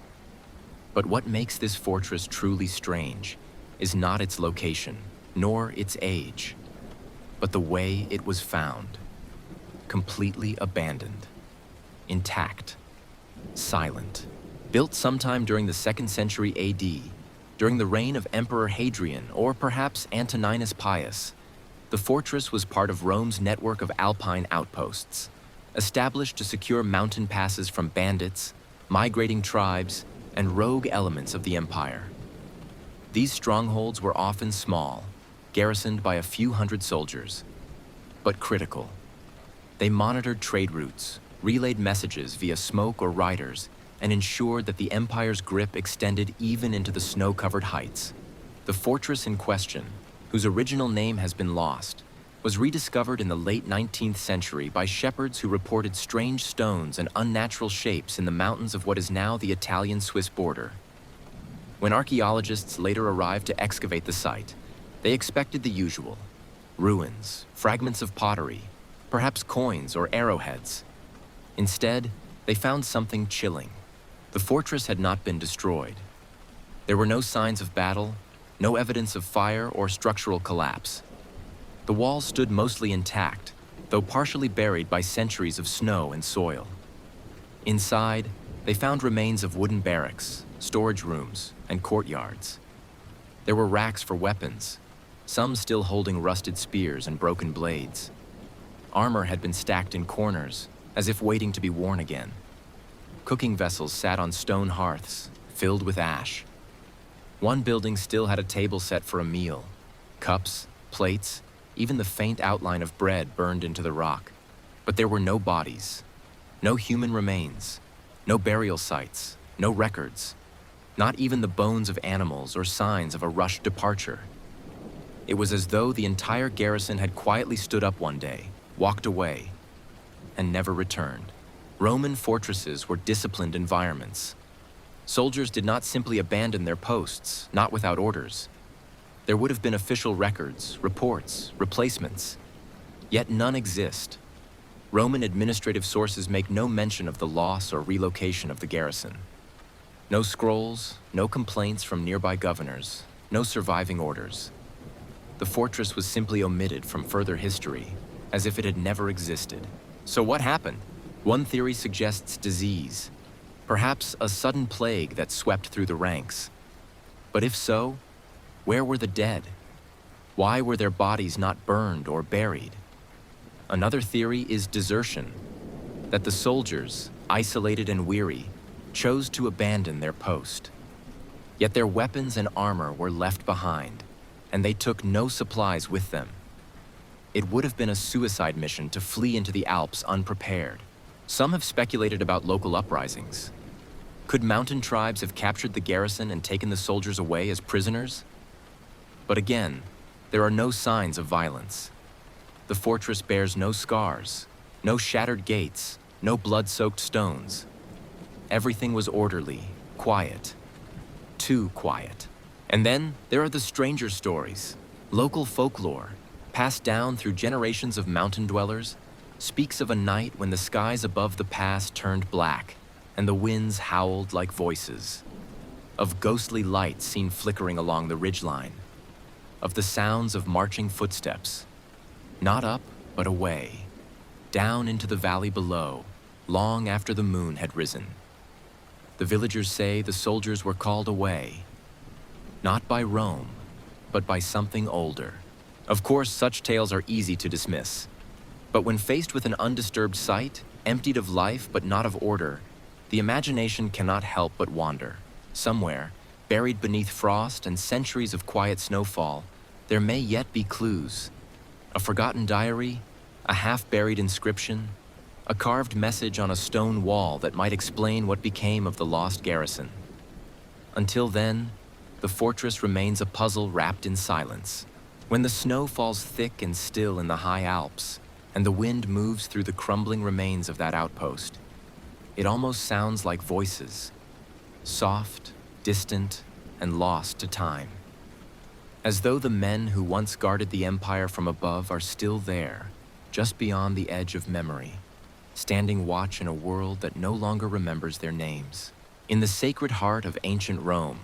But what makes this fortress truly strange is not its location, nor its age, but the way it was found. Completely abandoned, intact, silent. Built sometime during the 2nd century AD, during the reign of Emperor Hadrian or perhaps Antoninus Pius, the fortress was part of Rome's network of alpine outposts, established to secure mountain passes from bandits, migrating tribes, and rogue elements of the empire. These strongholds were often small, garrisoned by a few hundred soldiers, but critical. They monitored trade routes, relayed messages via smoke or riders, and ensured that the empire's grip extended even into the snow-covered heights. The fortress in question, whose original name has been lost, was rediscovered in the late 19th century by shepherds who reported strange stones and unnatural shapes in the mountains of what is now the Italian-Swiss border. When archaeologists later arrived to excavate the site, they expected the usual: ruins, fragments of pottery, perhaps coins or arrowheads. Instead, they found something chilling. The fortress had not been destroyed. There were no signs of battle, no evidence of fire or structural collapse. The walls stood mostly intact, though partially buried by centuries of snow and soil. Inside, they found remains of wooden barracks, storage rooms, and courtyards. There were racks for weapons, some still holding rusted spears and broken blades. Armor had been stacked in corners, as if waiting to be worn again. Cooking vessels sat on stone hearths, filled with ash. One building still had a table set for a meal. Cups, plates, even the faint outline of bread burned into the rock. But there were no bodies, no human remains, no burial sites, no records, not even the bones of animals or signs of a rushed departure. It was as though the entire garrison had quietly stood up one day, walked away, and never returned. Roman fortresses were disciplined environments. Soldiers did not simply abandon their posts, not without orders. There would have been official records, reports, replacements. Yet none exist. Roman administrative sources make no mention of the loss or relocation of the garrison. No scrolls, no complaints from nearby governors, no surviving orders. The fortress was simply omitted from further history, as if it had never existed. So what happened? One theory suggests disease, perhaps a sudden plague that swept through the ranks. But if so, where were the dead? Why were their bodies not burned or buried? Another theory is desertion, that the soldiers, isolated and weary, chose to abandon their post. Yet their weapons and armor were left behind, and they took no supplies with them. It would have been a suicide mission to flee into the Alps unprepared. Some have speculated about local uprisings. Could mountain tribes have captured the garrison and taken the soldiers away as prisoners? But again, there are no signs of violence. The fortress bears no scars, no shattered gates, no blood-soaked stones. Everything was orderly, quiet, too quiet. And then there are the stranger stories. Local folklore, passed down through generations of mountain dwellers, speaks of a night when the skies above the pass turned black and the winds howled like voices, of ghostly lights seen flickering along the ridgeline, of the sounds of marching footsteps, not up but away, down into the valley below, long after the moon had risen. The villagers say the soldiers were called away, not by Rome, but by something older. Of course, such tales are easy to dismiss. But when faced with an undisturbed site, emptied of life but not of order, The imagination cannot help but wander. Somewhere, buried beneath frost and centuries of quiet snowfall, there may yet be clues. A forgotten diary, a half-buried inscription, a carved message on a stone wall that might explain what became of the lost garrison. Until then, the fortress remains a puzzle wrapped in silence. When the snow falls thick and still in the high Alps, and the wind moves through the crumbling remains of that outpost, it almost sounds like voices, soft, distant, and lost to time. As though the men who once guarded the empire from above are still there, just beyond the edge of memory, standing watch in a world that no longer remembers their names. In the sacred heart of ancient Rome,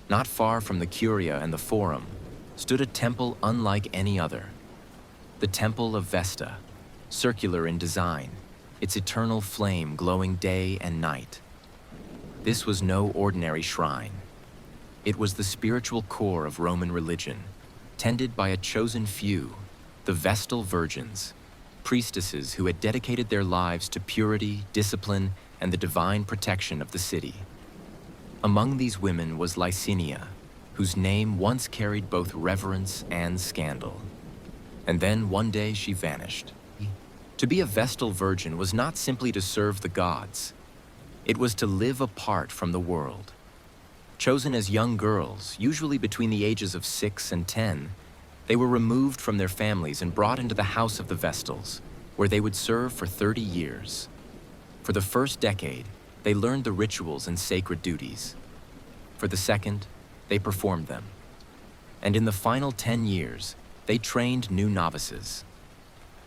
not far from the Curia and the Forum, stood a temple unlike any other. The Temple of Vesta, circular in design, its eternal flame glowing day and night. This was no ordinary shrine. It was the spiritual core of Roman religion, tended by a chosen few, the Vestal Virgins, priestesses who had dedicated their lives to purity, discipline, and the divine protection of the city. Among these women was Licinia, whose name once carried both reverence and scandal. And then one day she vanished. To be a Vestal Virgin was not simply to serve the gods. It was to live apart from the world. Chosen as young girls, usually between the ages of 6 and 10, they were removed from their families and brought into the house of the Vestals, where they would serve for 30 years. For the first decade, they learned the rituals and sacred duties. For the second, they performed them. And in the final 10 years, they trained new novices.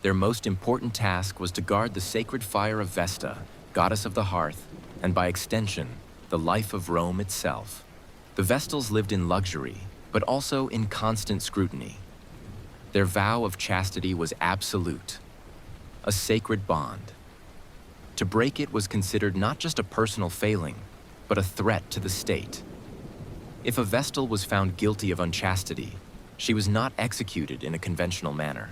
Their most important task was to guard the sacred fire of Vesta, goddess of the hearth, and by extension, the life of Rome itself. The Vestals lived in luxury, but also in constant scrutiny. Their vow of chastity was absolute, a sacred bond. To break it was considered not just a personal failing, but a threat to the state. If a Vestal was found guilty of unchastity, she was not executed in a conventional manner.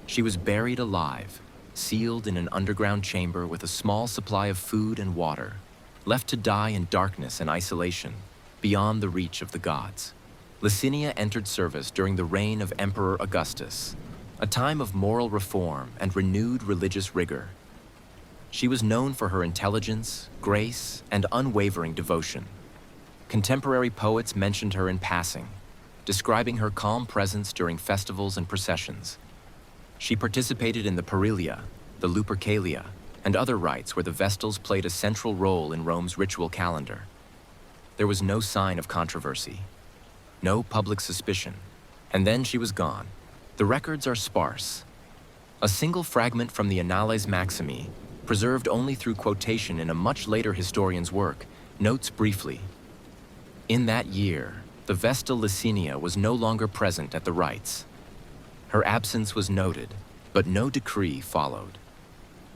She was buried alive, sealed in an underground chamber with a small supply of food and water, left to die in darkness and isolation, beyond the reach of the gods. Licinia entered service during the reign of Emperor Augustus, a time of moral reform and renewed religious rigor. She was known for her intelligence, grace, and unwavering devotion. Contemporary poets mentioned her in passing, describing her calm presence during festivals and processions. She participated in the Perilia, the Lupercalia, and other rites where the Vestals played a central role in Rome's ritual calendar. There was no sign of controversy, no public suspicion, and then she was gone. The records are sparse. A single fragment from the Annales Maximi, preserved only through quotation in a much later historian's work, notes briefly, in that year, the Vestal Licinia was no longer present at the rites. Her absence was noted, but no decree followed.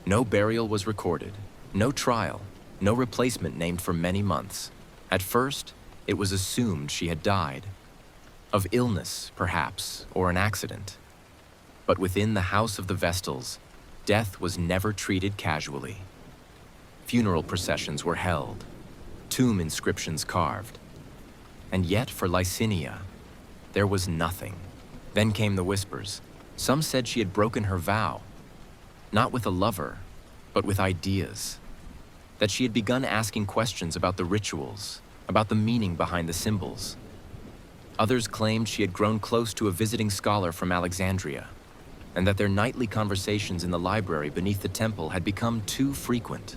No burial was recorded, no trial, no replacement named for many months. At first, it was assumed she had died. Of illness, perhaps, or an accident. But within the house of the Vestals, death was never treated casually. Funeral processions were held, tomb inscriptions carved. And yet for Licinia, there was nothing. Then came the whispers. Some said she had broken her vow, not with a lover, but with ideas. That she had begun asking questions about the rituals, about the meaning behind the symbols. Others claimed she had grown close to a visiting scholar from Alexandria, and that their nightly conversations in the library beneath the temple had become too frequent.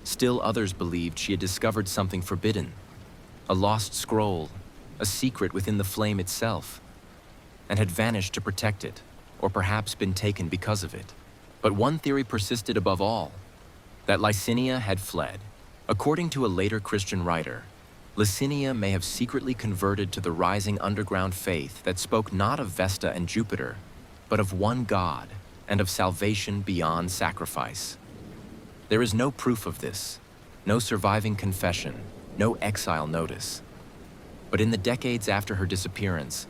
Still others believed she had discovered something forbidden, a lost scroll, a secret within the flame itself, and had vanished to protect it, or perhaps been taken because of it. But one theory persisted above all, that Licinia had fled. According to a later Christian writer, Licinia may have secretly converted to the rising underground faith that spoke not of Vesta and Jupiter, but of one God and of salvation beyond sacrifice. There is no proof of this, no surviving confession, no exile notice. But in the decades after her disappearance,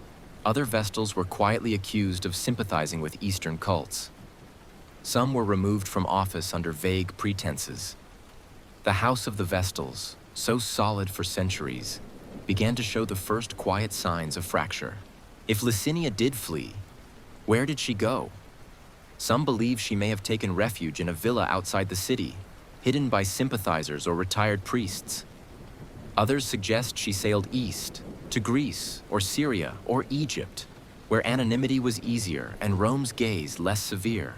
other Vestals were quietly accused of sympathizing with Eastern cults. Some were removed from office under vague pretenses. The House of the Vestals, so solid for centuries, began to show the first quiet signs of fracture. If Licinia did flee, where did she go? Some believe she may have taken refuge in a villa outside the city, hidden by sympathizers or retired priests. Others suggest she sailed east, to Greece or Syria or Egypt, where anonymity was easier and Rome's gaze less severe.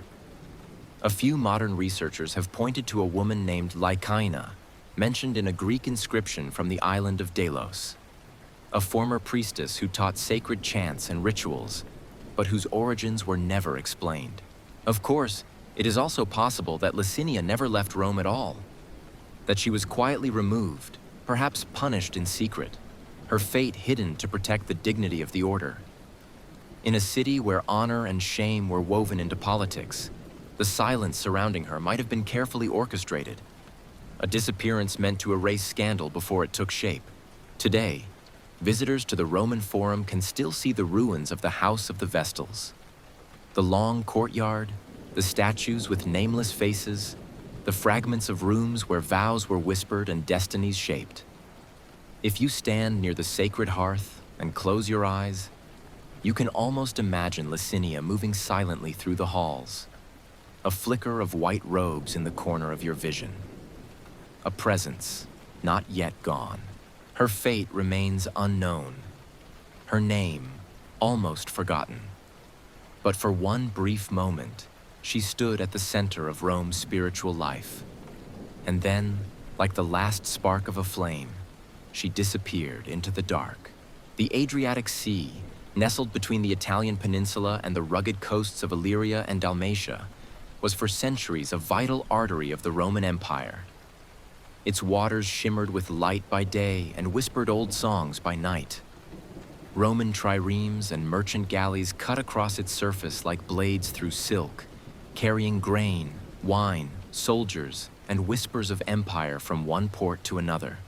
A few modern researchers have pointed to a woman named Lycaena, mentioned in a Greek inscription from the island of Delos, a former priestess who taught sacred chants and rituals, but whose origins were never explained. Of course, it is also possible that Licinia never left Rome at all, that she was quietly removed, perhaps punished in secret, her fate hidden to protect the dignity of the order. In a city where honor and shame were woven into politics, the silence surrounding her might have been carefully orchestrated, a disappearance meant to erase scandal before it took shape. Today, visitors to the Roman Forum can still see the ruins of the House of the Vestals. The long courtyard, the statues with nameless faces, the fragments of rooms where vows were whispered and destinies shaped. If you stand near the sacred hearth and close your eyes, you can almost imagine Licinia moving silently through the halls, a flicker of white robes in the corner of your vision. A presence not yet gone. Her fate remains unknown, her name almost forgotten. But for one brief moment, she stood at the center of Rome's spiritual life. And then, like the last spark of a flame, she disappeared into the dark. The Adriatic Sea, nestled between the Italian peninsula and the rugged coasts of Illyria and Dalmatia, was for centuries a vital artery of the Roman Empire. Its waters shimmered with light by day and whispered old songs by night. Roman triremes and merchant galleys cut across its surface like blades through silk, carrying grain, wine, soldiers, and whispers of empire from one port to another.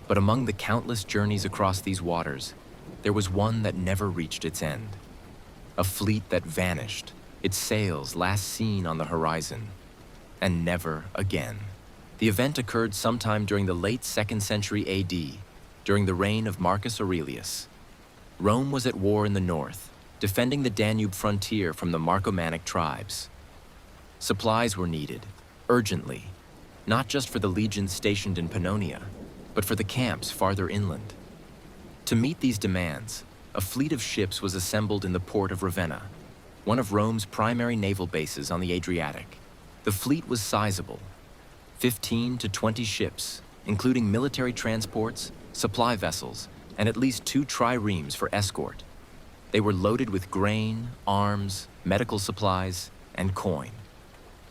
But among the countless journeys across these waters, there was one that never reached its end. A fleet that vanished, its sails last seen on the horizon, and never again. The event occurred sometime during the late 2nd century AD, during the reign of Marcus Aurelius. Rome was at war in the north, defending the Danube frontier from the Marcomannic tribes. Supplies were needed, urgently, not just for the legions stationed in Pannonia, but for the camps farther inland. To meet these demands, a fleet of ships was assembled in the port of Ravenna, one of Rome's primary naval bases on the Adriatic. The fleet was sizable, 15 to 20 ships, including military transports, supply vessels, and at least 2 triremes for escort. They were loaded with grain, arms, medical supplies, and coin.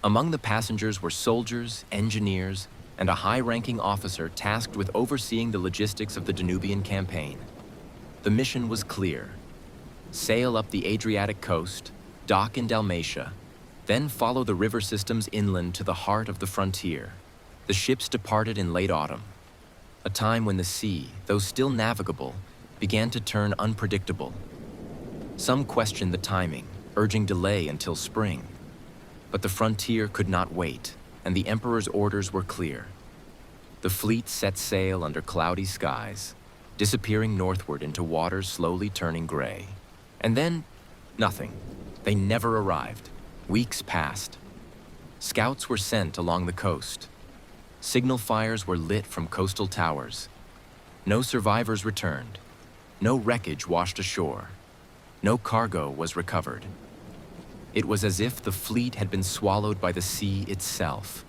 Among the passengers were soldiers, engineers, and a high-ranking officer tasked with overseeing the logistics of the Danubian campaign. The mission was clear: sail up the Adriatic coast, dock in Dalmatia, then follow the river systems inland to the heart of the frontier. The ships departed in late autumn, a time when the sea, though still navigable, began to turn unpredictable. Some questioned the timing, urging delay until spring. But the frontier could not wait, and the emperor's orders were clear. The fleet set sail under cloudy skies, disappearing northward into waters slowly turning gray. And then, nothing. They never arrived. Weeks passed. Scouts were sent along the coast. Signal fires were lit from coastal towers. No survivors returned. No wreckage washed ashore. No cargo was recovered. It was as if the fleet had been swallowed by the sea itself.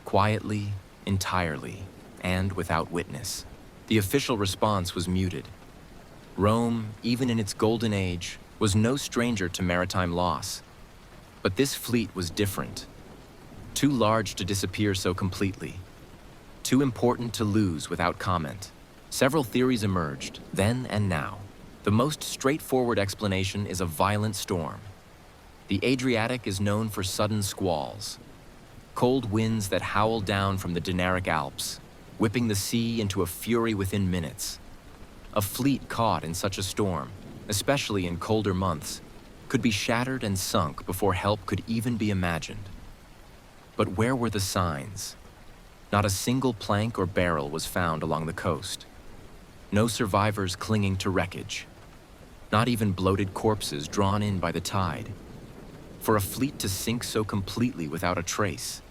Quietly, entirely, and without witness. The official response was muted. Rome, even in its golden age, was no stranger to maritime loss. But this fleet was different. Too large to disappear so completely. Too important to lose without comment. Several theories emerged, then and now. The most straightforward explanation is a violent storm. The Adriatic is known for sudden squalls. Cold winds that howl down from the Dinaric Alps, whipping the sea into a fury within minutes. A fleet caught in such a storm, especially in colder months, could be shattered and sunk before help could even be imagined. But where were the signs? Not a single plank or barrel was found along the coast. No survivors clinging to wreckage. Not even bloated corpses drawn in by the tide. For a fleet to sink so completely without a trace,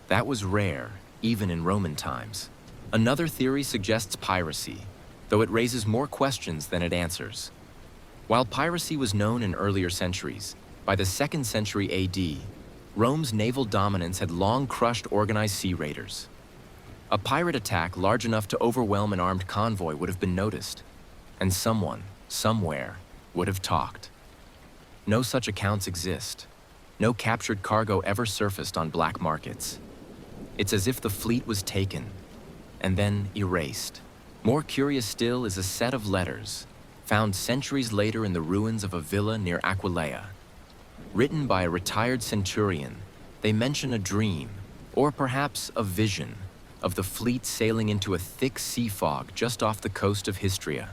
that was rare, even in Roman times. Another theory suggests piracy, though it raises more questions than it answers. While piracy was known in earlier centuries, by the 2nd century AD, Rome's naval dominance had long crushed organized sea raiders. A pirate attack large enough to overwhelm an armed convoy would have been noticed, and someone, somewhere, would have talked. No such accounts exist. No captured cargo ever surfaced on black markets. It's as if the fleet was taken, and then erased. More curious still is a set of letters, found centuries later in the ruins of a villa near Aquileia. Written by a retired centurion, they mention a dream, or perhaps a vision, of the fleet sailing into a thick sea fog just off the coast of Histria.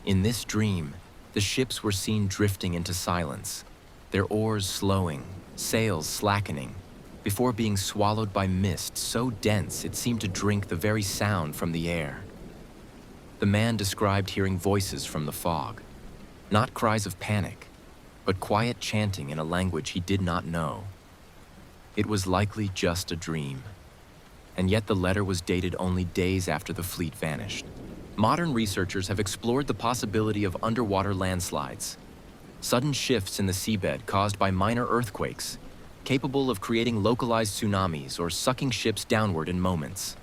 In this dream, the ships were seen drifting into silence, their oars slowing, sails slackening, before being swallowed by mist so dense it seemed to drink the very sound from the air. The man described hearing voices from the fog, not cries of panic, but quiet chanting in a language he did not know. It was likely just a dream, and yet the letter was dated only days after the fleet vanished. Modern researchers have explored the possibility of underwater landslides, sudden shifts in the seabed caused by minor earthquakes, capable of creating localized tsunamis or sucking ships downward in moments.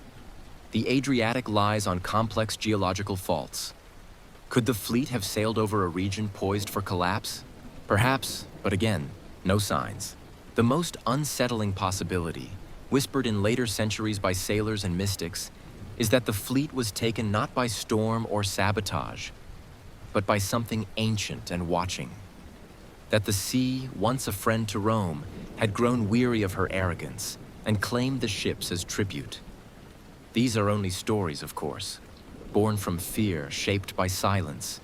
The Adriatic lies on complex geological faults. Could the fleet have sailed over a region poised for collapse? Perhaps, but again, no signs. The most unsettling possibility, whispered in later centuries by sailors and mystics, is that the fleet was taken not by storm or sabotage, but by something ancient and watching. That the sea, once a friend to Rome, had grown weary of her arrogance and claimed the ships as tribute. These are only stories, of course, born from fear, shaped by silence.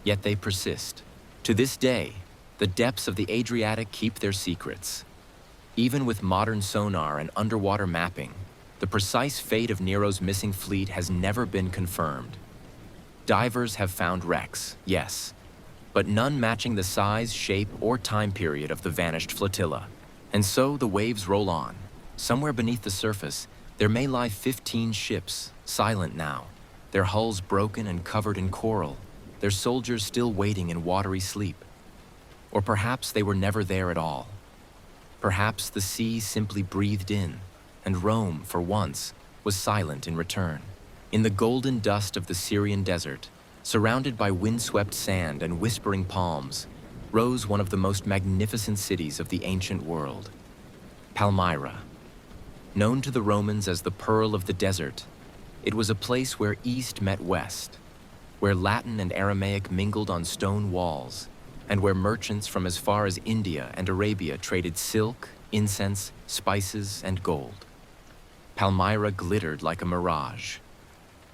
Yet they persist. To this day, the depths of the Adriatic keep their secrets. Even with modern sonar and underwater mapping, the precise fate of Nero's missing fleet has never been confirmed. Divers have found wrecks, yes, but none matching the size, shape, or time period of the vanished flotilla. And so the waves roll on. Somewhere beneath the surface, there may lie 15 ships, silent now, their hulls broken and covered in coral, their soldiers still waiting in watery sleep. Or perhaps they were never there at all. Perhaps the sea simply breathed in, and Rome, for once, was silent in return. In the golden dust of the Syrian desert, surrounded by windswept sand and whispering palms, rose one of the most magnificent cities of the ancient world, Palmyra. Known to the Romans as the Pearl of the Desert, it was a place where East met West, where Latin and Aramaic mingled on stone walls, and where merchants from as far as India and Arabia traded silk, incense, spices, and gold. Palmyra glittered like a mirage,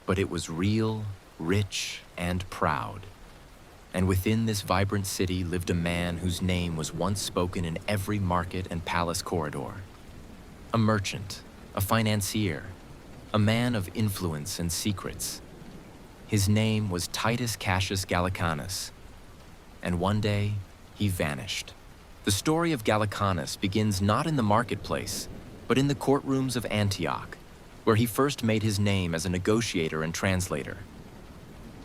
but it was real, rich, and proud. And within this vibrant city lived a man whose name was once spoken in every market and palace corridor. A merchant, a financier, a man of influence and secrets. His name was Titus Cassius Gallicanus, and one day he vanished. The story of Gallicanus begins not in the marketplace, but in the courtrooms of Antioch, where he first made his name as a negotiator and translator.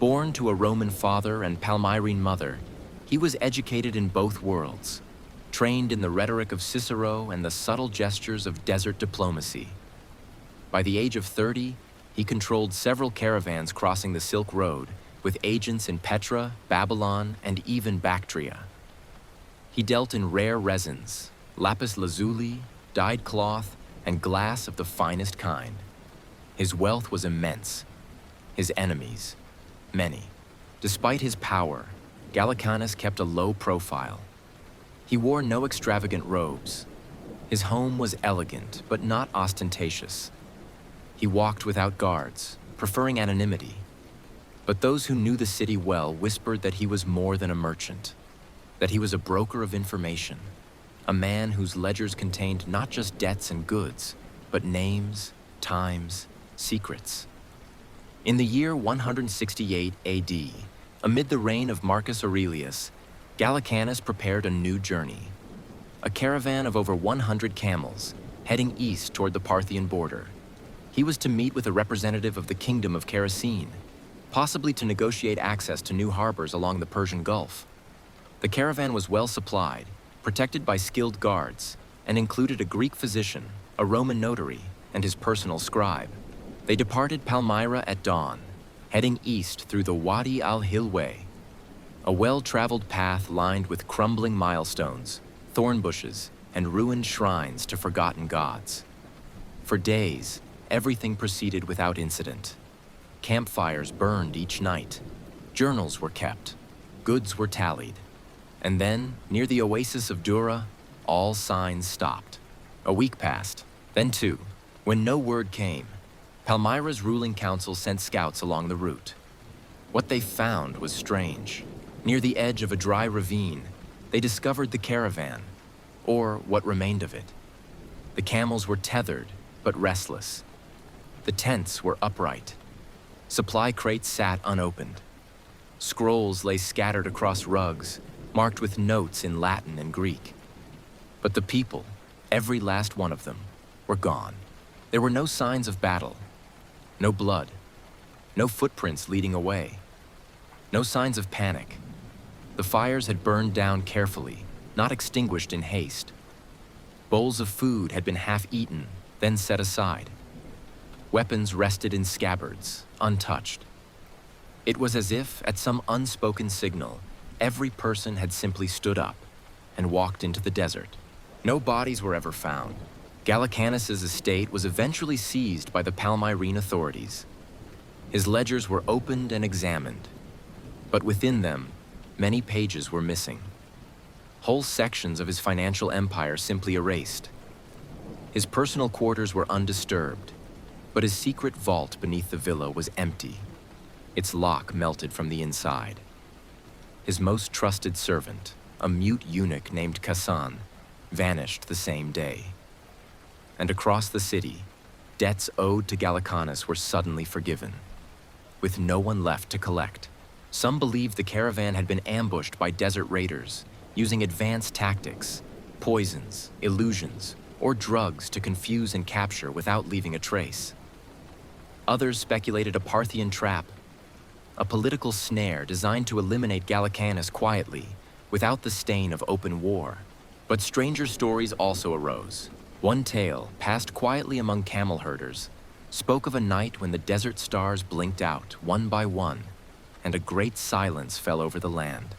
Born to a Roman father and Palmyrene mother, he was educated in both worlds, trained in the rhetoric of Cicero and the subtle gestures of desert diplomacy. By the age of 30, he controlled several caravans crossing the Silk Road, with agents in Petra, Babylon, and even Bactria. He dealt in rare resins, lapis lazuli, dyed cloth, and glass of the finest kind. His wealth was immense. His enemies, many. Despite his power, Gallicanus kept a low profile. He wore no extravagant robes. His home was elegant, but not ostentatious. He walked without guards, preferring anonymity. But those who knew the city well whispered that he was more than a merchant, that he was a broker of information, a man whose ledgers contained not just debts and goods, but names, times, secrets. In the year 168 AD, amid the reign of Marcus Aurelius, Gallicanus prepared a new journey. A caravan of over 100 camels, heading east toward the Parthian border. He was to meet with a representative of the kingdom of Kerosene, possibly to negotiate access to new harbors along the Persian Gulf. The caravan was well supplied, protected by skilled guards, and included a Greek physician, a Roman notary, and his personal scribe. They departed Palmyra at dawn, heading east through the Wadi al-Hilway, a well-traveled path lined with crumbling milestones, thorn bushes, and ruined shrines to forgotten gods. For days, everything proceeded without incident. Campfires burned each night, journals were kept, goods were tallied. And then, near the oasis of Dura, all signs stopped. A week passed, then two. When no word came, Palmyra's ruling council sent scouts along the route. What they found was strange. Near the edge of a dry ravine, they discovered the caravan, or what remained of it. The camels were tethered, but restless. The tents were upright. Supply crates sat unopened. Scrolls lay scattered across rugs, marked with notes in Latin and Greek. But the people, every last one of them, were gone. There were no signs of battle, no blood, no footprints leading away, no signs of panic. The fires had burned down carefully, not extinguished in haste. Bowls of food had been half eaten, then set aside. Weapons rested in scabbards, untouched. It was as if, at some unspoken signal, every person had simply stood up and walked into the desert. No bodies were ever found. Gallicanus's estate was eventually seized by the Palmyrene authorities. His ledgers were opened and examined, but within them, many pages were missing. Whole sections of his financial empire simply erased. His personal quarters were undisturbed, but his secret vault beneath the villa was empty. Its lock melted from the inside. His most trusted servant, a mute eunuch named Kassan, vanished the same day. And across the city, debts owed to Gallicanus were suddenly forgiven, with no one left to collect. Some believed the caravan had been ambushed by desert raiders, using advanced tactics, poisons, illusions, or drugs to confuse and capture without leaving a trace. Others speculated a Parthian trap, a political snare designed to eliminate Gallicanus quietly, without the stain of open war. But stranger stories also arose. One tale, passed quietly among camel herders, spoke of a night when the desert stars blinked out, one by one, and a great silence fell over the land.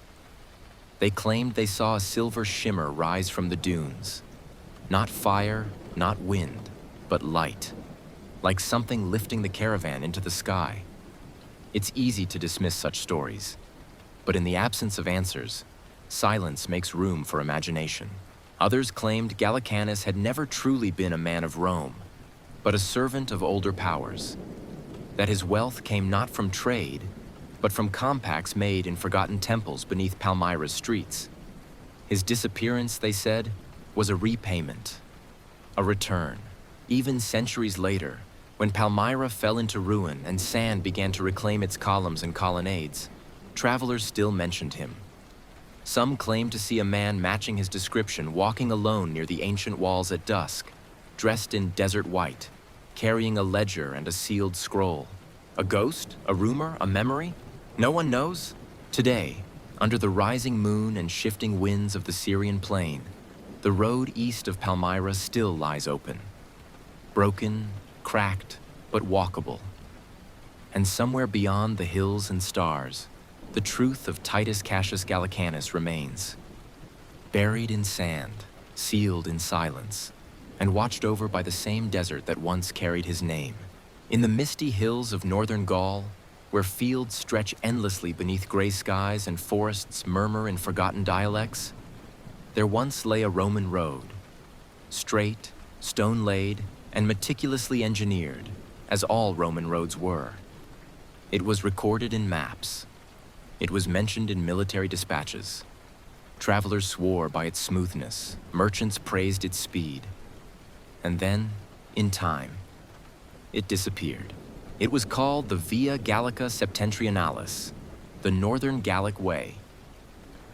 They claimed they saw a silver shimmer rise from the dunes. Not fire, not wind, but light, like something lifting the caravan into the sky. It's easy to dismiss such stories, but in the absence of answers, silence makes room for imagination. Others claimed Gallicanus had never truly been a man of Rome, but a servant of older powers, that his wealth came not from trade, but from compacts made in forgotten temples beneath Palmyra's streets. His disappearance, they said, was a repayment, a return. Even centuries later, when Palmyra fell into ruin and sand began to reclaim its columns and colonnades, travelers still mentioned him. Some claimed to see a man matching his description walking alone near the ancient walls at dusk, dressed in desert white, carrying a ledger and a sealed scroll. A ghost? A rumor? A memory? No one knows? Today, under the rising moon and shifting winds of the Syrian plain, the road east of Palmyra still lies open. Broken, cracked, but walkable. And somewhere beyond the hills and stars, the truth of Titus Cassius Gallicanus remains. Buried in sand, sealed in silence, and watched over by the same desert that once carried his name. In the misty hills of northern Gaul, where fields stretch endlessly beneath gray skies and forests murmur in forgotten dialects, there once lay a Roman road, straight, stone-laid, and meticulously engineered, as all Roman roads were. It was recorded in maps. It was mentioned in military dispatches. Travelers swore by its smoothness, merchants praised its speed. And then, in time, it disappeared. It was called the Via Gallica Septentrionalis, the Northern Gallic Way.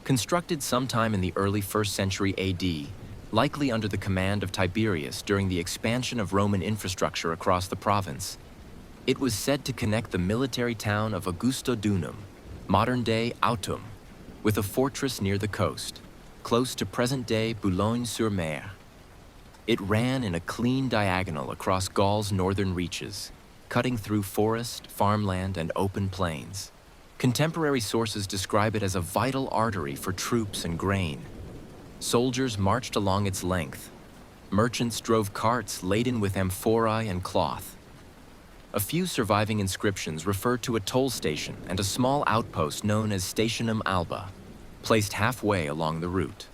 Constructed sometime in the early 1st century AD, likely under the command of Tiberius during the expansion of Roman infrastructure across the province, it was said to connect the military town of Augustodunum, modern-day Autun, with a fortress near the coast, close to present-day Boulogne-sur-Mer. It ran in a clean diagonal across Gaul's northern reaches, cutting through forest, farmland, and open plains. Contemporary sources describe it as a vital artery for troops and grain. Soldiers marched along its length. Merchants drove carts laden with amphorae and cloth. A few surviving inscriptions refer to a toll station and a small outpost known as Stationum Alba, placed halfway along the route.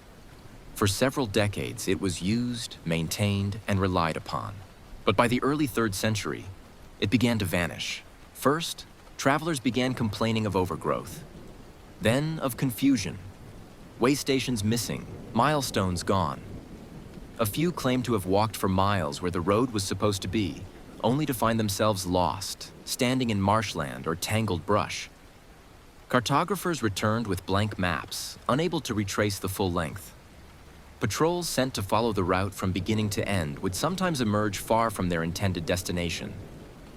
For several decades, it was used, maintained, and relied upon. But by the early 3rd century, it began to vanish. First, travelers began complaining of overgrowth, then of confusion. Way stations missing, milestones gone. A few claimed to have walked for miles where the road was supposed to be, only to find themselves lost, standing in marshland or tangled brush. Cartographers returned with blank maps, unable to retrace the full length. Patrols sent to follow the route from beginning to end would sometimes emerge far from their intended destination,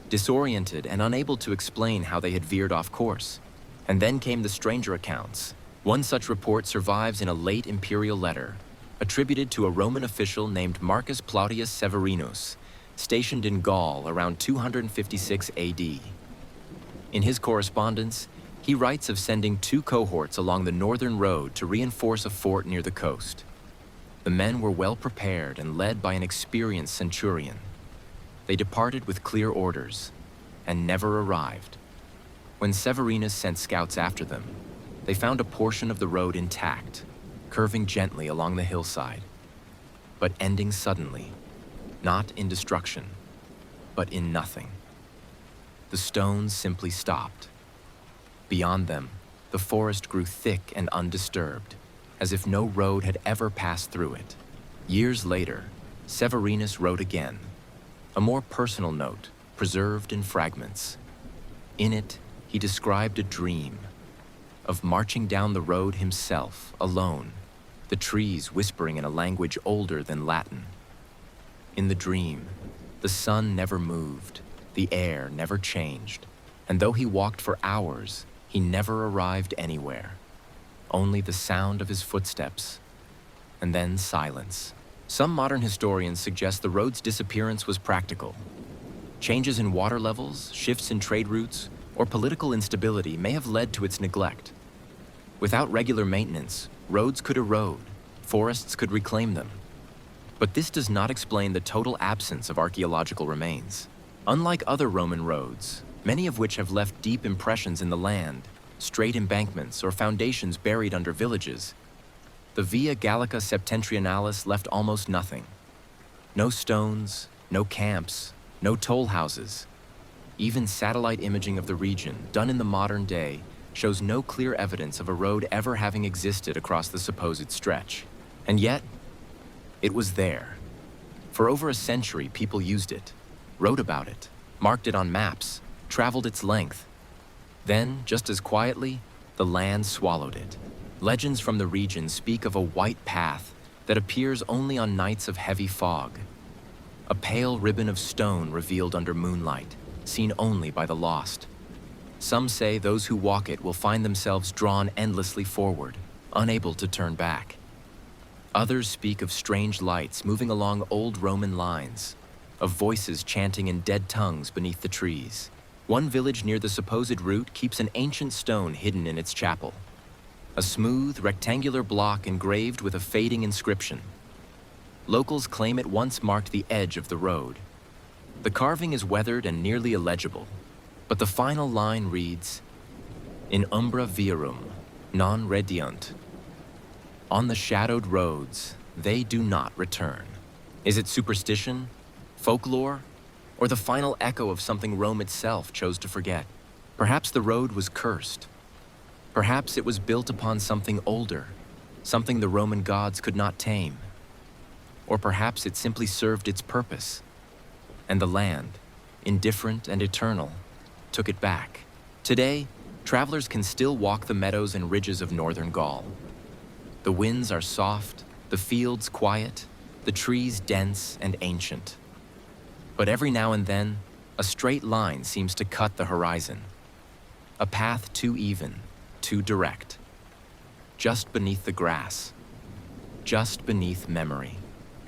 disoriented and unable to explain how they had veered off course. And then came the stranger accounts. One such report survives in a late imperial letter, attributed to a Roman official named Marcus Plautius Severinus, stationed in Gaul around 256 AD. In his correspondence, he writes of sending 2 cohorts along the northern road to reinforce a fort near the coast. The men were well prepared and led by an experienced centurion. They departed with clear orders and never arrived. When Severinus sent scouts after them, they found a portion of the road intact, curving gently along the hillside, but ending suddenly, not in destruction, but in nothing. The stones simply stopped. Beyond them, the forest grew thick and undisturbed, as if no road had ever passed through it. Years later, Severinus wrote again, a more personal note, preserved in fragments. In it, he described a dream of marching down the road himself, alone, the trees whispering in a language older than Latin. In the dream, the sun never moved, the air never changed, and though he walked for hours, he never arrived anywhere. Only the sound of his footsteps, and then silence. Some modern historians suggest the road's disappearance was practical. Changes in water levels, shifts in trade routes, or political instability may have led to its neglect. Without regular maintenance, roads could erode, forests could reclaim them. But this does not explain the total absence of archaeological remains. Unlike other Roman roads, many of which have left deep impressions in the land, straight embankments or foundations buried under villages, the Via Gallica Septentrionalis left almost nothing. No stones, no camps, no toll houses. Even satellite imaging of the region, done in the modern day, shows no clear evidence of a road ever having existed across the supposed stretch. And yet, it was there. For over a century, people used it, wrote about it, marked it on maps, traveled its length. Then, just as quietly, the land swallowed it. Legends from the region speak of a white path that appears only on nights of heavy fog. A pale ribbon of stone revealed under moonlight, seen only by the lost. Some say those who walk it will find themselves drawn endlessly forward, unable to turn back. Others speak of strange lights moving along old Roman lines, of voices chanting in dead tongues beneath the trees. One village near the supposed route keeps an ancient stone hidden in its chapel, a smooth, rectangular block engraved with a fading inscription. Locals claim it once marked the edge of the road. The carving is weathered and nearly illegible, but the final line reads, "In umbra viarum, non rediunt." On the shadowed roads, they do not return. Is it superstition, folklore, or the final echo of something Rome itself chose to forget? Perhaps the road was cursed. Perhaps it was built upon something older, something the Roman gods could not tame. Or perhaps it simply served its purpose, and the land, indifferent and eternal, took it back. Today, travelers can still walk the meadows and ridges of northern Gaul. The winds are soft, the fields quiet, the trees dense and ancient. But every now and then, a straight line seems to cut the horizon. A path too even, too direct. Just beneath the grass. Just beneath memory.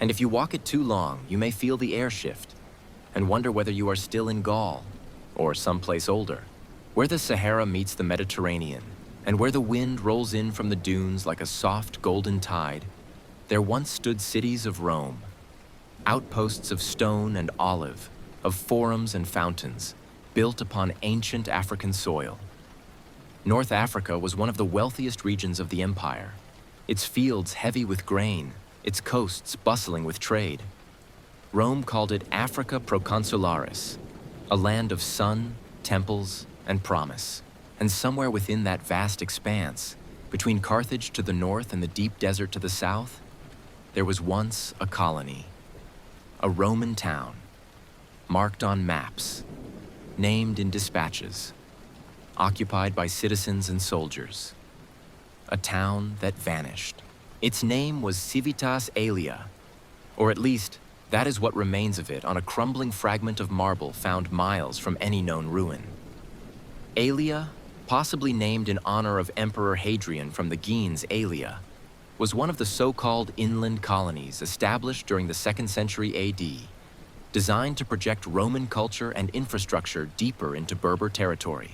And if you walk it too long, you may feel the air shift and wonder whether you are still in Gaul or someplace older, where the Sahara meets the Mediterranean and where the wind rolls in from the dunes like a soft golden tide. There once stood cities of Rome, outposts of stone and olive, of forums and fountains, built upon ancient African soil. North Africa was one of the wealthiest regions of the empire, its fields heavy with grain, its coasts bustling with trade. Rome called it Africa Proconsularis, a land of sun, temples, and promise. And somewhere within that vast expanse, between Carthage to the north and the deep desert to the south, there was once a colony, a Roman town, marked on maps, named in dispatches, occupied by citizens and soldiers. A town that vanished. Its name was Civitas Aelia, or at least that is what remains of it on a crumbling fragment of marble found miles from any known ruin. Aelia, possibly named in honor of Emperor Hadrian from the gens Aelia, was one of the so-called inland colonies established during the 2nd century AD, designed to project Roman culture and infrastructure deeper into Berber territory.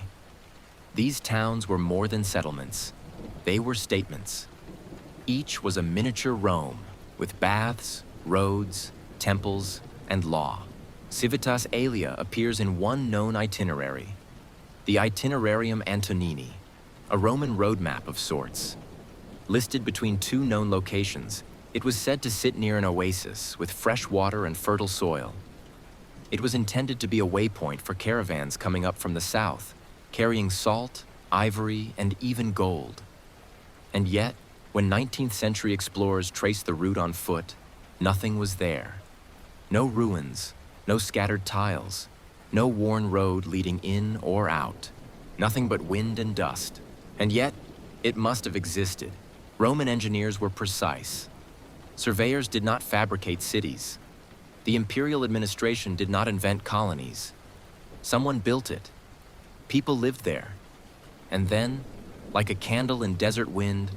These towns were more than settlements. They were statements. Each was a miniature Rome, with baths, roads, temples, and law. Civitas Aelia appears in one known itinerary, the Itinerarium Antonini, a Roman roadmap of sorts. Listed between two known locations, it was said to sit near an oasis with fresh water and fertile soil. It was intended to be a waypoint for caravans coming up from the south, carrying salt, ivory, and even gold. And yet, when 19th century explorers traced the route on foot, nothing was there. No ruins, no scattered tiles, no worn road leading in or out. Nothing but wind and dust. And yet, it must have existed. Roman engineers were precise. Surveyors did not fabricate cities. The imperial administration did not invent colonies. Someone built it. People lived there. And then, like a candle in desert wind,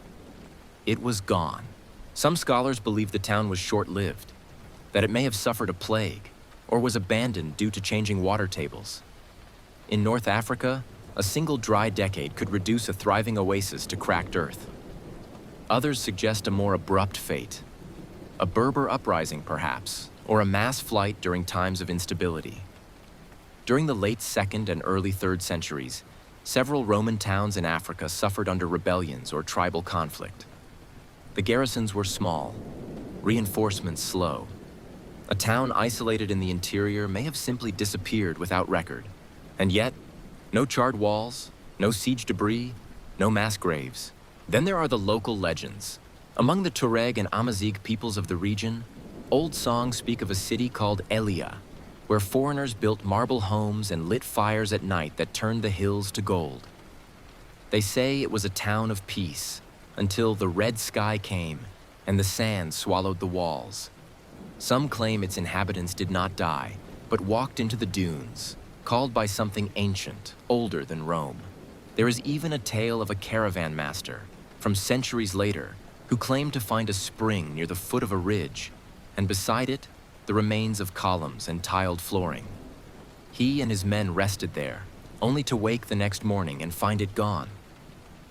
it was gone. Some scholars believe the town was short-lived, that it may have suffered a plague, or was abandoned due to changing water tables. In North Africa, a single dry decade could reduce a thriving oasis to cracked earth. Others suggest a more abrupt fate. A Berber uprising, perhaps, or a mass flight during times of instability. During the late 2nd and early 3rd centuries, several Roman towns in Africa suffered under rebellions or tribal conflict. The garrisons were small, reinforcements slow. A town isolated in the interior may have simply disappeared without record. And yet, no charred walls, no siege debris, no mass graves. Then there are the local legends. Among the Tuareg and Amazigh peoples of the region, old songs speak of a city called Elia, where foreigners built marble homes and lit fires at night that turned the hills to gold. They say it was a town of peace, until the red sky came and the sand swallowed the walls. Some claim its inhabitants did not die, but walked into the dunes, called by something ancient, older than Rome. There is even a tale of a caravan master, from centuries later, who claimed to find a spring near the foot of a ridge, and beside it, the remains of columns and tiled flooring. He and his men rested there, only to wake the next morning and find it gone.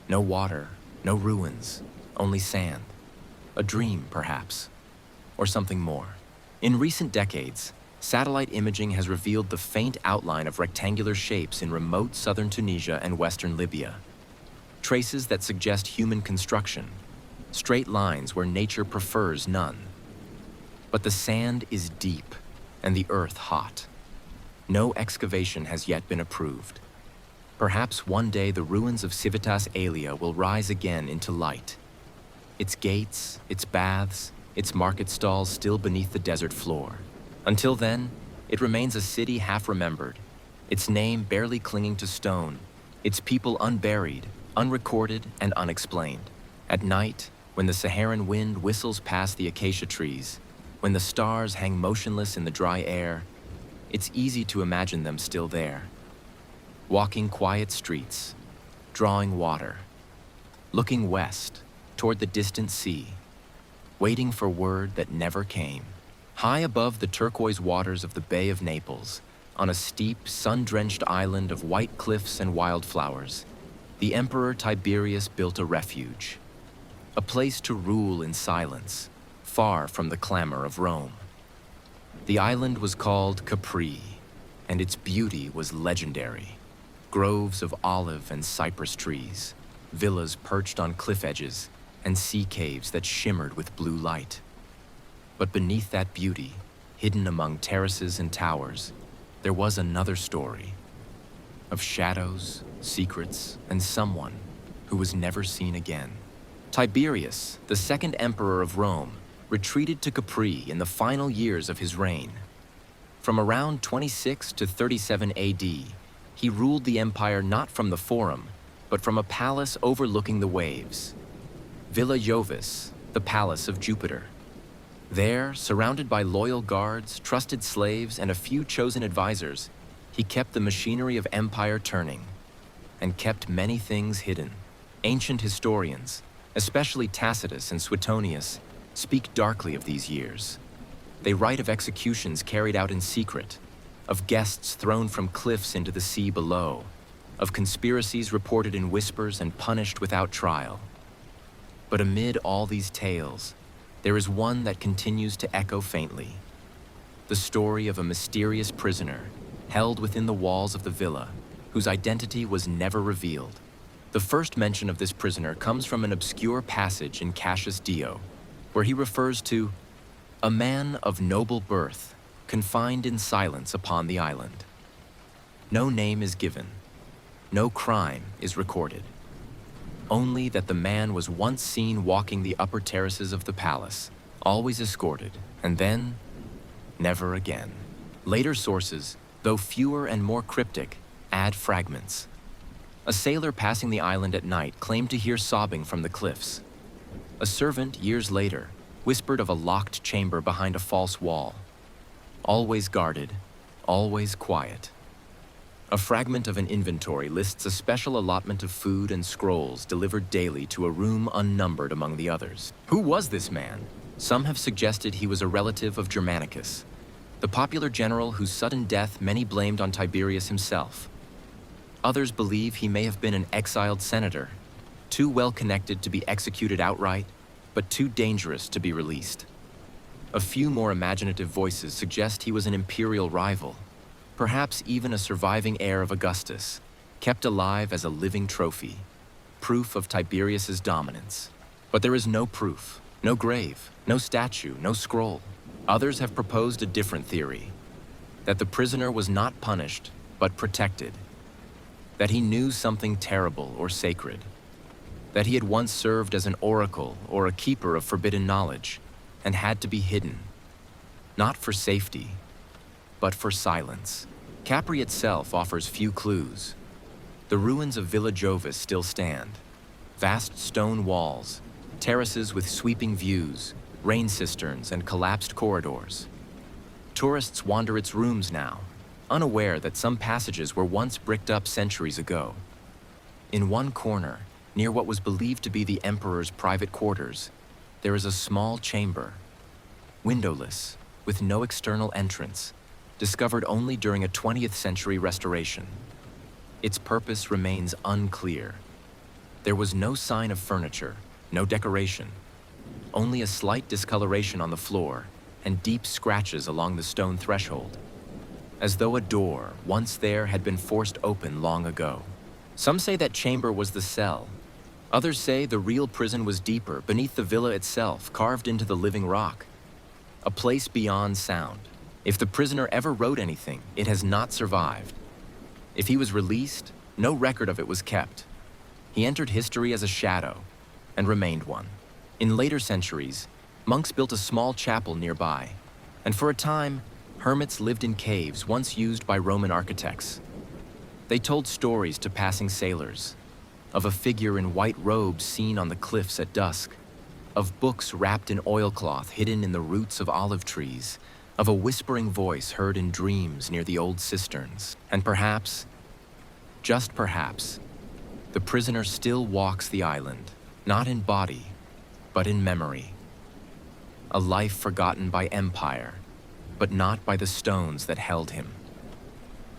No water, no ruins, only sand. A dream, perhaps, or something more. In recent decades, satellite imaging has revealed the faint outline of rectangular shapes in remote southern Tunisia and western Libya. Traces that suggest human construction, straight lines where nature prefers none. But the sand is deep and the earth hot. No excavation has yet been approved. Perhaps one day the ruins of Civitas Aelia will rise again into light. Its gates, its baths, its market stalls still beneath the desert floor. Until then, it remains a city half-remembered, its name barely clinging to stone, its people unburied, unrecorded, and unexplained. At night, when the Saharan wind whistles past the acacia trees, when the stars hang motionless in the dry air, it's easy to imagine them still there, walking quiet streets, drawing water, looking west toward the distant sea, waiting for word that never came. High above the turquoise waters of the Bay of Naples, on a steep, sun-drenched island of white cliffs and wildflowers, the Emperor Tiberius built a refuge, a place to rule in silence, far from the clamor of Rome. The island was called Capri, and its beauty was legendary. Groves of olive and cypress trees, villas perched on cliff edges, and sea caves that shimmered with blue light. But beneath that beauty, hidden among terraces and towers, there was another story of shadows, secrets, and someone who was never seen again. Tiberius, the second emperor of Rome, retreated to Capri in the final years of his reign. From around 26 to 37 AD, he ruled the empire not from the Forum, but from a palace overlooking the waves. Villa Jovis, the palace of Jupiter. There, surrounded by loyal guards, trusted slaves, and a few chosen advisors, he kept the machinery of empire turning, and kept many things hidden. Ancient historians, especially Tacitus and Suetonius, speak darkly of these years. They write of executions carried out in secret, of guests thrown from cliffs into the sea below, of conspiracies reported in whispers and punished without trial. But amid all these tales, there is one that continues to echo faintly. The story of a mysterious prisoner held within the walls of the villa, whose identity was never revealed. The first mention of this prisoner comes from an obscure passage in Cassius Dio, where he refers to a man of noble birth, confined in silence upon the island. No name is given, no crime is recorded. Only that the man was once seen walking the upper terraces of the palace, always escorted, and then, never again. Later sources, though fewer and more cryptic, add fragments. A sailor passing the island at night claimed to hear sobbing from the cliffs. A servant, years later, whispered of a locked chamber behind a false wall. Always guarded, always quiet. A fragment of an inventory lists a special allotment of food and scrolls delivered daily to a room unnumbered among the others. Who was this man? Some have suggested he was a relative of Germanicus, the popular general whose sudden death many blamed on Tiberius himself. Others believe he may have been an exiled senator, too well connected to be executed outright, but too dangerous to be released. A few more imaginative voices suggest he was an imperial rival, perhaps even a surviving heir of Augustus, kept alive as a living trophy, proof of Tiberius's dominance. But there is no proof, no grave, no statue, no scroll. Others have proposed a different theory, that the prisoner was not punished, but protected, that he knew something terrible or sacred, that he had once served as an oracle or a keeper of forbidden knowledge, and had to be hidden, not for safety, but for silence. Capri itself offers few clues. The ruins of Villa Jovis still stand. Vast stone walls, terraces with sweeping views, rain cisterns, and collapsed corridors. Tourists wander its rooms now, unaware that some passages were once bricked up centuries ago. In one corner, near what was believed to be the emperor's private quarters, there is a small chamber, windowless, with no external entrance, discovered only during a 20th century restoration. Its purpose remains unclear. There was no sign of furniture, no decoration, only a slight discoloration on the floor and deep scratches along the stone threshold, as though a door, once there, had been forced open long ago. Some say that chamber was the cell. Others say the real prison was deeper, beneath the villa itself, carved into the living rock. A place beyond sound. If the prisoner ever wrote anything, it has not survived. If he was released, no record of it was kept. He entered history as a shadow, and remained one. In later centuries, monks built a small chapel nearby, and for a time, Hermits lived in caves once used by Roman architects. They told stories to passing sailors, of a figure in white robes seen on the cliffs at dusk, of books wrapped in oilcloth hidden in the roots of olive trees, of a whispering voice heard in dreams near the old cisterns, and perhaps, just perhaps, the prisoner still walks the island, not in body, but in memory. A life forgotten by empire, but not by the stones that held him.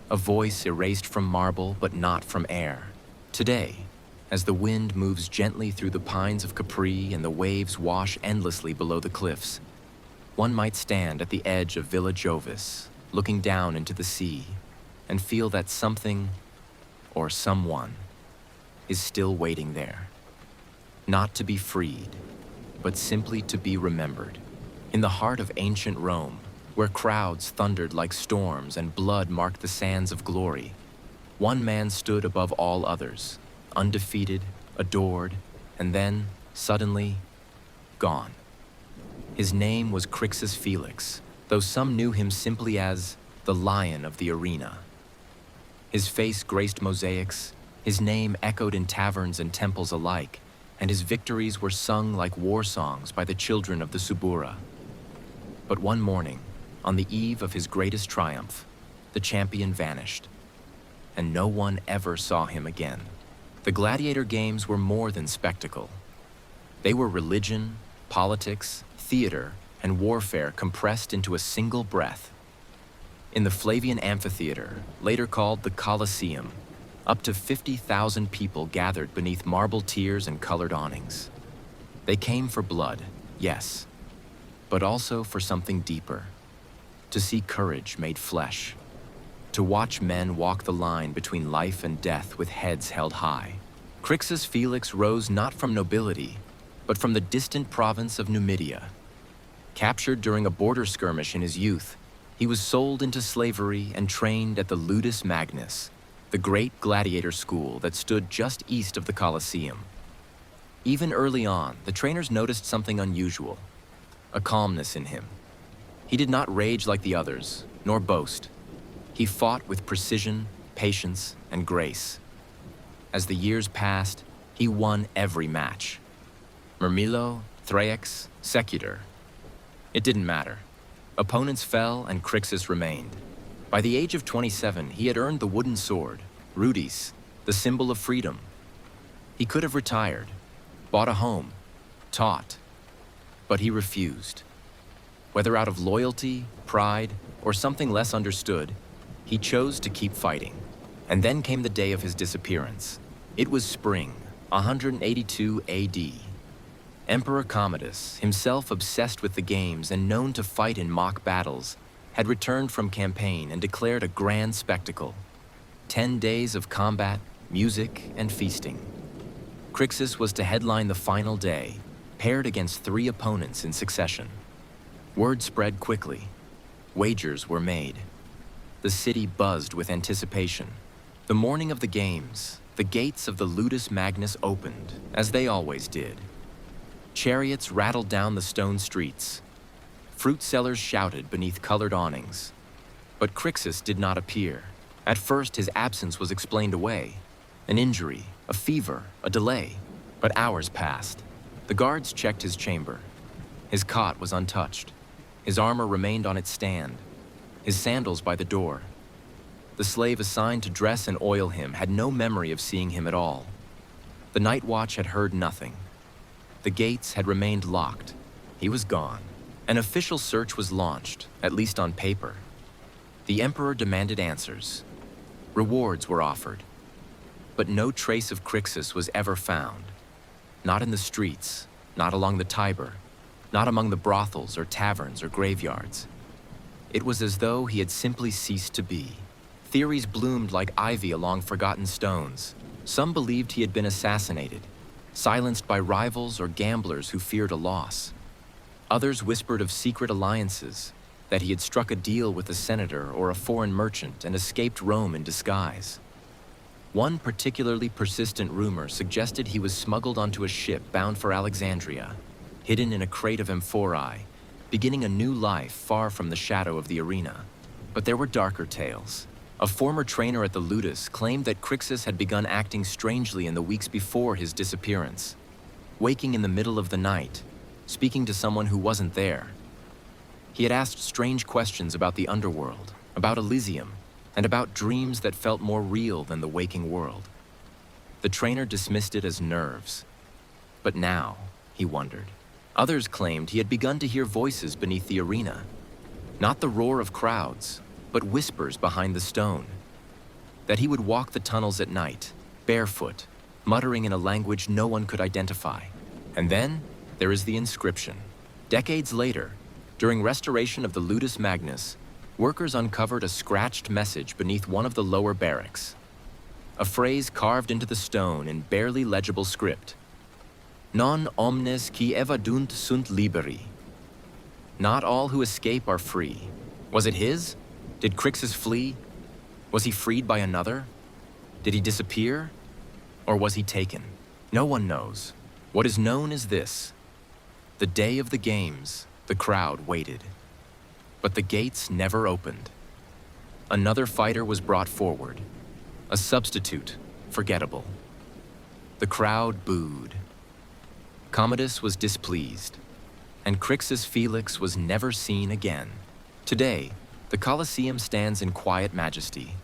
A voice erased from marble, but not from air. Today, as the wind moves gently through the pines of Capri and the waves wash endlessly below the cliffs, one might stand at the edge of Villa Jovis, looking down into the sea, and feel that something, or someone, is still waiting there. Not to be freed, but simply to be remembered. In the heart of ancient Rome, where crowds thundered like storms and blood marked the sands of glory, one man stood above all others, undefeated, adored, and then, suddenly, gone. His name was Crixus Felix, though some knew him simply as the Lion of the Arena. His face graced mosaics, his name echoed in taverns and temples alike, and his victories were sung like war songs by the children of the Subura. But one morning, on the eve of his greatest triumph, the champion vanished, and no one ever saw him again. The gladiator games were more than spectacle. They were religion, politics, theater, and warfare compressed into a single breath. In the Flavian Amphitheater, later called the Colosseum, up to 50,000 people gathered beneath marble tiers and colored awnings. They came for blood, yes, but also for something deeper. To see courage made flesh, to watch men walk the line between life and death with heads held high. Crixus Felix rose not from nobility, but from the distant province of Numidia. Captured during a border skirmish in his youth, he was sold into slavery and trained at the Ludus Magnus, the great gladiator school that stood just east of the Colosseum. Even early on, the trainers noticed something unusual, a calmness in him. He did not rage like the others, nor boast. He fought with precision, patience, and grace. As the years passed, he won every match. Murmillo, Thraex, Secutor. It didn't matter. Opponents fell and Crixus remained. By the age of 27, he had earned the wooden sword, Rudis, the symbol of freedom. He could have retired, bought a home, taught, but he refused. Whether out of loyalty, pride, or something less understood, he chose to keep fighting. And then came the day of his disappearance. It was spring, 182 AD. Emperor Commodus, himself obsessed with the games and known to fight in mock battles, had returned from campaign and declared a grand spectacle. 10 days of combat, music, and feasting. Crixus was to headline the final day, paired against 3 opponents in succession. Word spread quickly. Wagers were made. The city buzzed with anticipation. The morning of the games, the gates of the Ludus Magnus opened, as they always did. Chariots rattled down the stone streets. Fruit sellers shouted beneath colored awnings. But Crixus did not appear. At first, his absence was explained away. An injury, a fever, a delay. But hours passed. The guards checked his chamber. His cot was untouched. His armor remained on its stand, his sandals by the door. The slave assigned to dress and oil him had no memory of seeing him at all. The night watch had heard nothing. The gates had remained locked. He was gone. An official search was launched, at least on paper. The emperor demanded answers. Rewards were offered. But no trace of Crixus was ever found. Not in the streets, not along the Tiber, not among the brothels or taverns or graveyards. It was as though he had simply ceased to be. Theories bloomed like ivy along forgotten stones. Some believed he had been assassinated, silenced by rivals or gamblers who feared a loss. Others whispered of secret alliances, that he had struck a deal with a senator or a foreign merchant and escaped Rome in disguise. One particularly persistent rumor suggested he was smuggled onto a ship bound for Alexandria, hidden in a crate of amphorae, beginning a new life far from the shadow of the arena. But there were darker tales. A former trainer at the Ludus claimed that Crixus had begun acting strangely in the weeks before his disappearance, waking in the middle of the night, speaking to someone who wasn't there. He had asked strange questions about the underworld, about Elysium, and about dreams that felt more real than the waking world. The trainer dismissed it as nerves. But now, he wondered. Others claimed he had begun to hear voices beneath the arena. Not the roar of crowds, but whispers behind the stone. That he would walk the tunnels at night, barefoot, muttering in a language no one could identify. And then, there is the inscription. Decades later, during restoration of the Ludus Magnus, workers uncovered a scratched message beneath one of the lower barracks. A phrase carved into the stone in barely legible script. Non omnes qui evadunt sunt liberi. Not all who escape are free. Was it his? Did Crixus flee? Was he freed by another? Did he disappear? Or was he taken? No one knows. What is known is this. The day of the games, the crowd waited. But the gates never opened. Another fighter was brought forward. A substitute, forgettable. The crowd booed. Commodus was displeased, and Crixus Felix was never seen again. Today, the Colosseum stands in quiet majesty.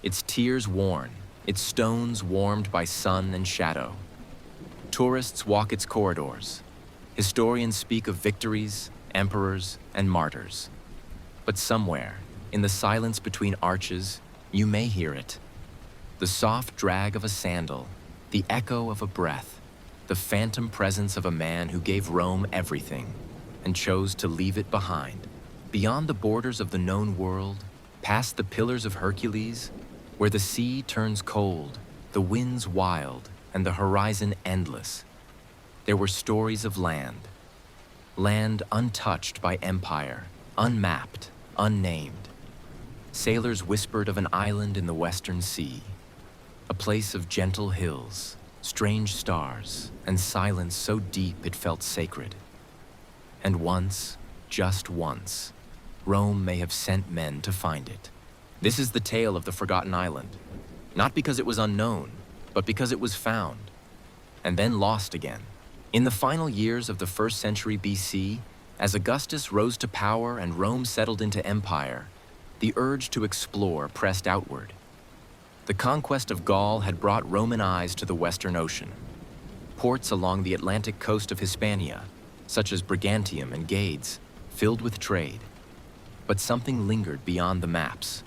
Its tiers worn, its stones warmed by sun and shadow. Tourists walk its corridors. Historians speak of victories, emperors, and martyrs. But somewhere, in the silence between arches, you may hear it. The soft drag of a sandal, the echo of a breath, the phantom presence of a man who gave Rome everything and chose to leave it behind. Beyond the borders of the known world, past the Pillars of Hercules, where the sea turns cold, the winds wild, and the horizon endless, there were stories of land. Land untouched by empire, unmapped, unnamed. Sailors whispered of an island in the western sea, a place of gentle hills, strange stars, and silence so deep it felt sacred. And once, just once, Rome may have sent men to find it. This is the tale of the Forgotten Island, not because it was unknown, but because it was found, and then lost again. In the final years of the 1st century BC, as Augustus rose to power and Rome settled into empire, the urge to explore pressed outward. The conquest of Gaul had brought Roman eyes to the Western Ocean. Ports along the Atlantic coast of Hispania, such as Brigantium and Gades, filled with trade. But something lingered beyond the maps.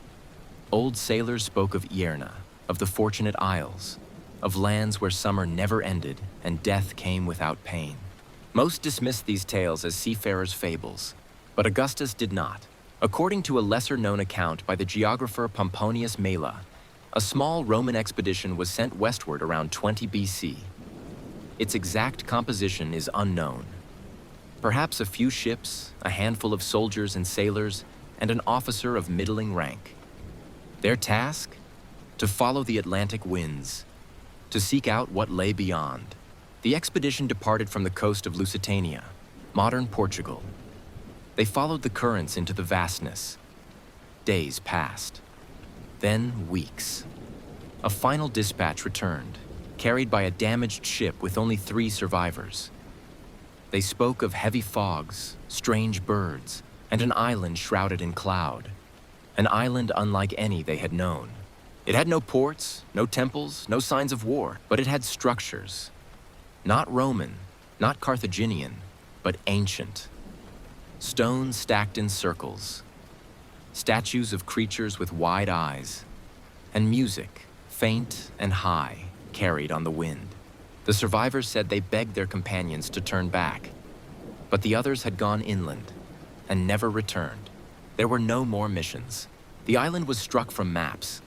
Old sailors spoke of Ierna, of the Fortunate Isles, of lands where summer never ended and death came without pain. Most dismissed these tales as seafarers' fables, but Augustus did not. According to a lesser-known account by the geographer Pomponius Mela, a small Roman expedition was sent westward around 20 BC. Its exact composition is unknown. Perhaps a few ships, a handful of soldiers and sailors, and an officer of middling rank. Their task? To follow the Atlantic winds, to seek out what lay beyond. The expedition departed from the coast of Lusitania, modern Portugal. They followed the currents into the vastness. Days passed. Then weeks. A final dispatch returned, carried by a damaged ship with only 3 survivors. They spoke of heavy fogs, strange birds, and an island shrouded in cloud. An island unlike any they had known. It had no ports, no temples, no signs of war, but it had structures. Not Roman, not Carthaginian, but ancient. Stones stacked in circles. Statues of creatures with wide eyes. And music, faint and high, carried on the wind. The survivors said they begged their companions to turn back, but the others had gone inland and never returned. There were no more missions. The island was struck from maps.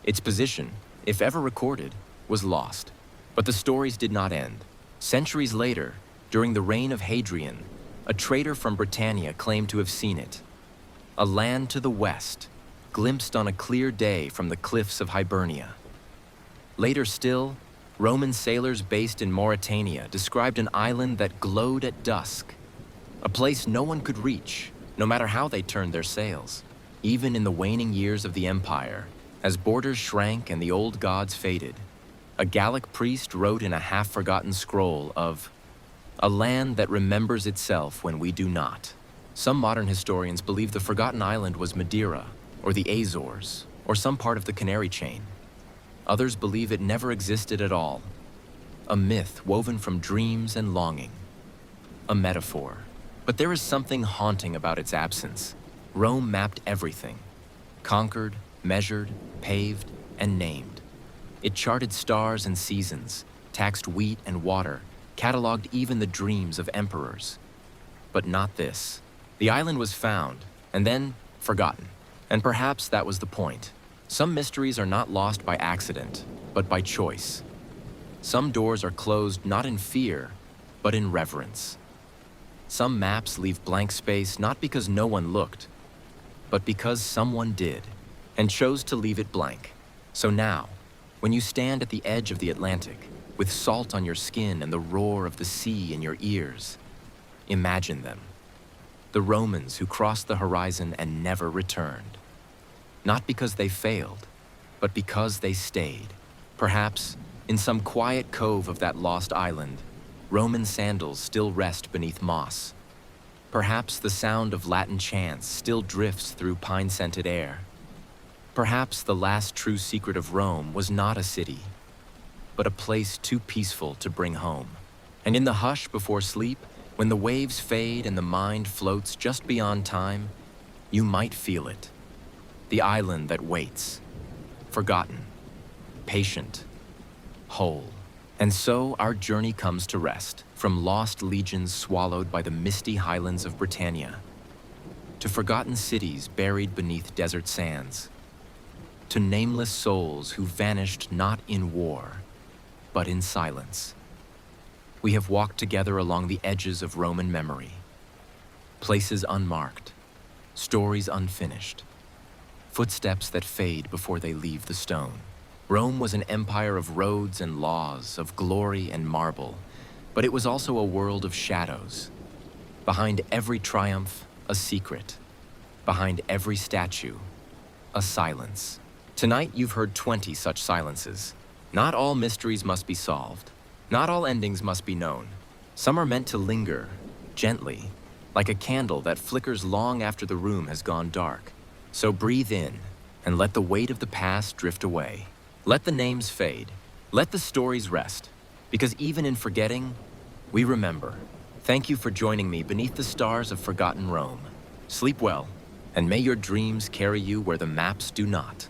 Its position, if ever recorded, was lost. But the stories did not end. Centuries later, during the reign of Hadrian, a trader from Britannia claimed to have seen it. A land to the west, glimpsed on a clear day from the cliffs of Hibernia. Later still, Roman sailors based in Mauritania described an island that glowed at dusk, a place no one could reach, no matter how they turned their sails. even in the waning years of the empire, as borders shrank and the old gods faded, a Gallic priest wrote in a half-forgotten scroll of a land that remembers itself when we do not. Some modern historians believe the forgotten island was Madeira, or the Azores, or some part of the Canary chain. Others believe it never existed at all, a myth woven from dreams and longing, a metaphor. But there is something haunting about its absence. Rome mapped everything, conquered, measured, paved, and named. It charted stars and seasons, taxed wheat and water, cataloged even the dreams of emperors. But not this. The island was found, and then forgotten. And perhaps that was the point. Some mysteries are not lost by accident, but by choice. Some doors are closed not in fear, but in reverence. Some maps leave blank space not because no one looked, but because someone did, and chose to leave it blank. So now, when you stand at the edge of the Atlantic, with salt on your skin and the roar of the sea in your ears, imagine them. The Romans who crossed the horizon and never returned. Not because they failed, but because they stayed. Perhaps, in some quiet cove of that lost island, Roman sandals still rest beneath moss. Perhaps the sound of Latin chants still drifts through pine-scented air. Perhaps the last true secret of Rome was not a city, but a place too peaceful to bring home. And in the hush before sleep, when the waves fade and the mind floats just beyond time, you might feel it. The island that waits, forgotten, patient, whole. And so our journey comes to rest, from lost legions swallowed by the misty highlands of Britannia, to forgotten cities buried beneath desert sands, to nameless souls who vanished not in war, but in silence. We have walked together along the edges of Roman memory, places unmarked, stories unfinished, footsteps that fade before they leave the stone. Rome was an empire of roads and laws, of glory and marble, but it was also a world of shadows. Behind every triumph, a secret. Behind every statue, a silence. Tonight, you've heard 20 such silences. Not all mysteries must be solved. Not all endings must be known. Some are meant to linger, gently, like a candle that flickers long after the room has gone dark. So breathe in and let the weight of the past drift away. Let the names fade. Let the stories rest. Because even in forgetting, we remember. Thank you for joining me beneath the stars of forgotten Rome. Sleep well, and may your dreams carry you where the maps do not.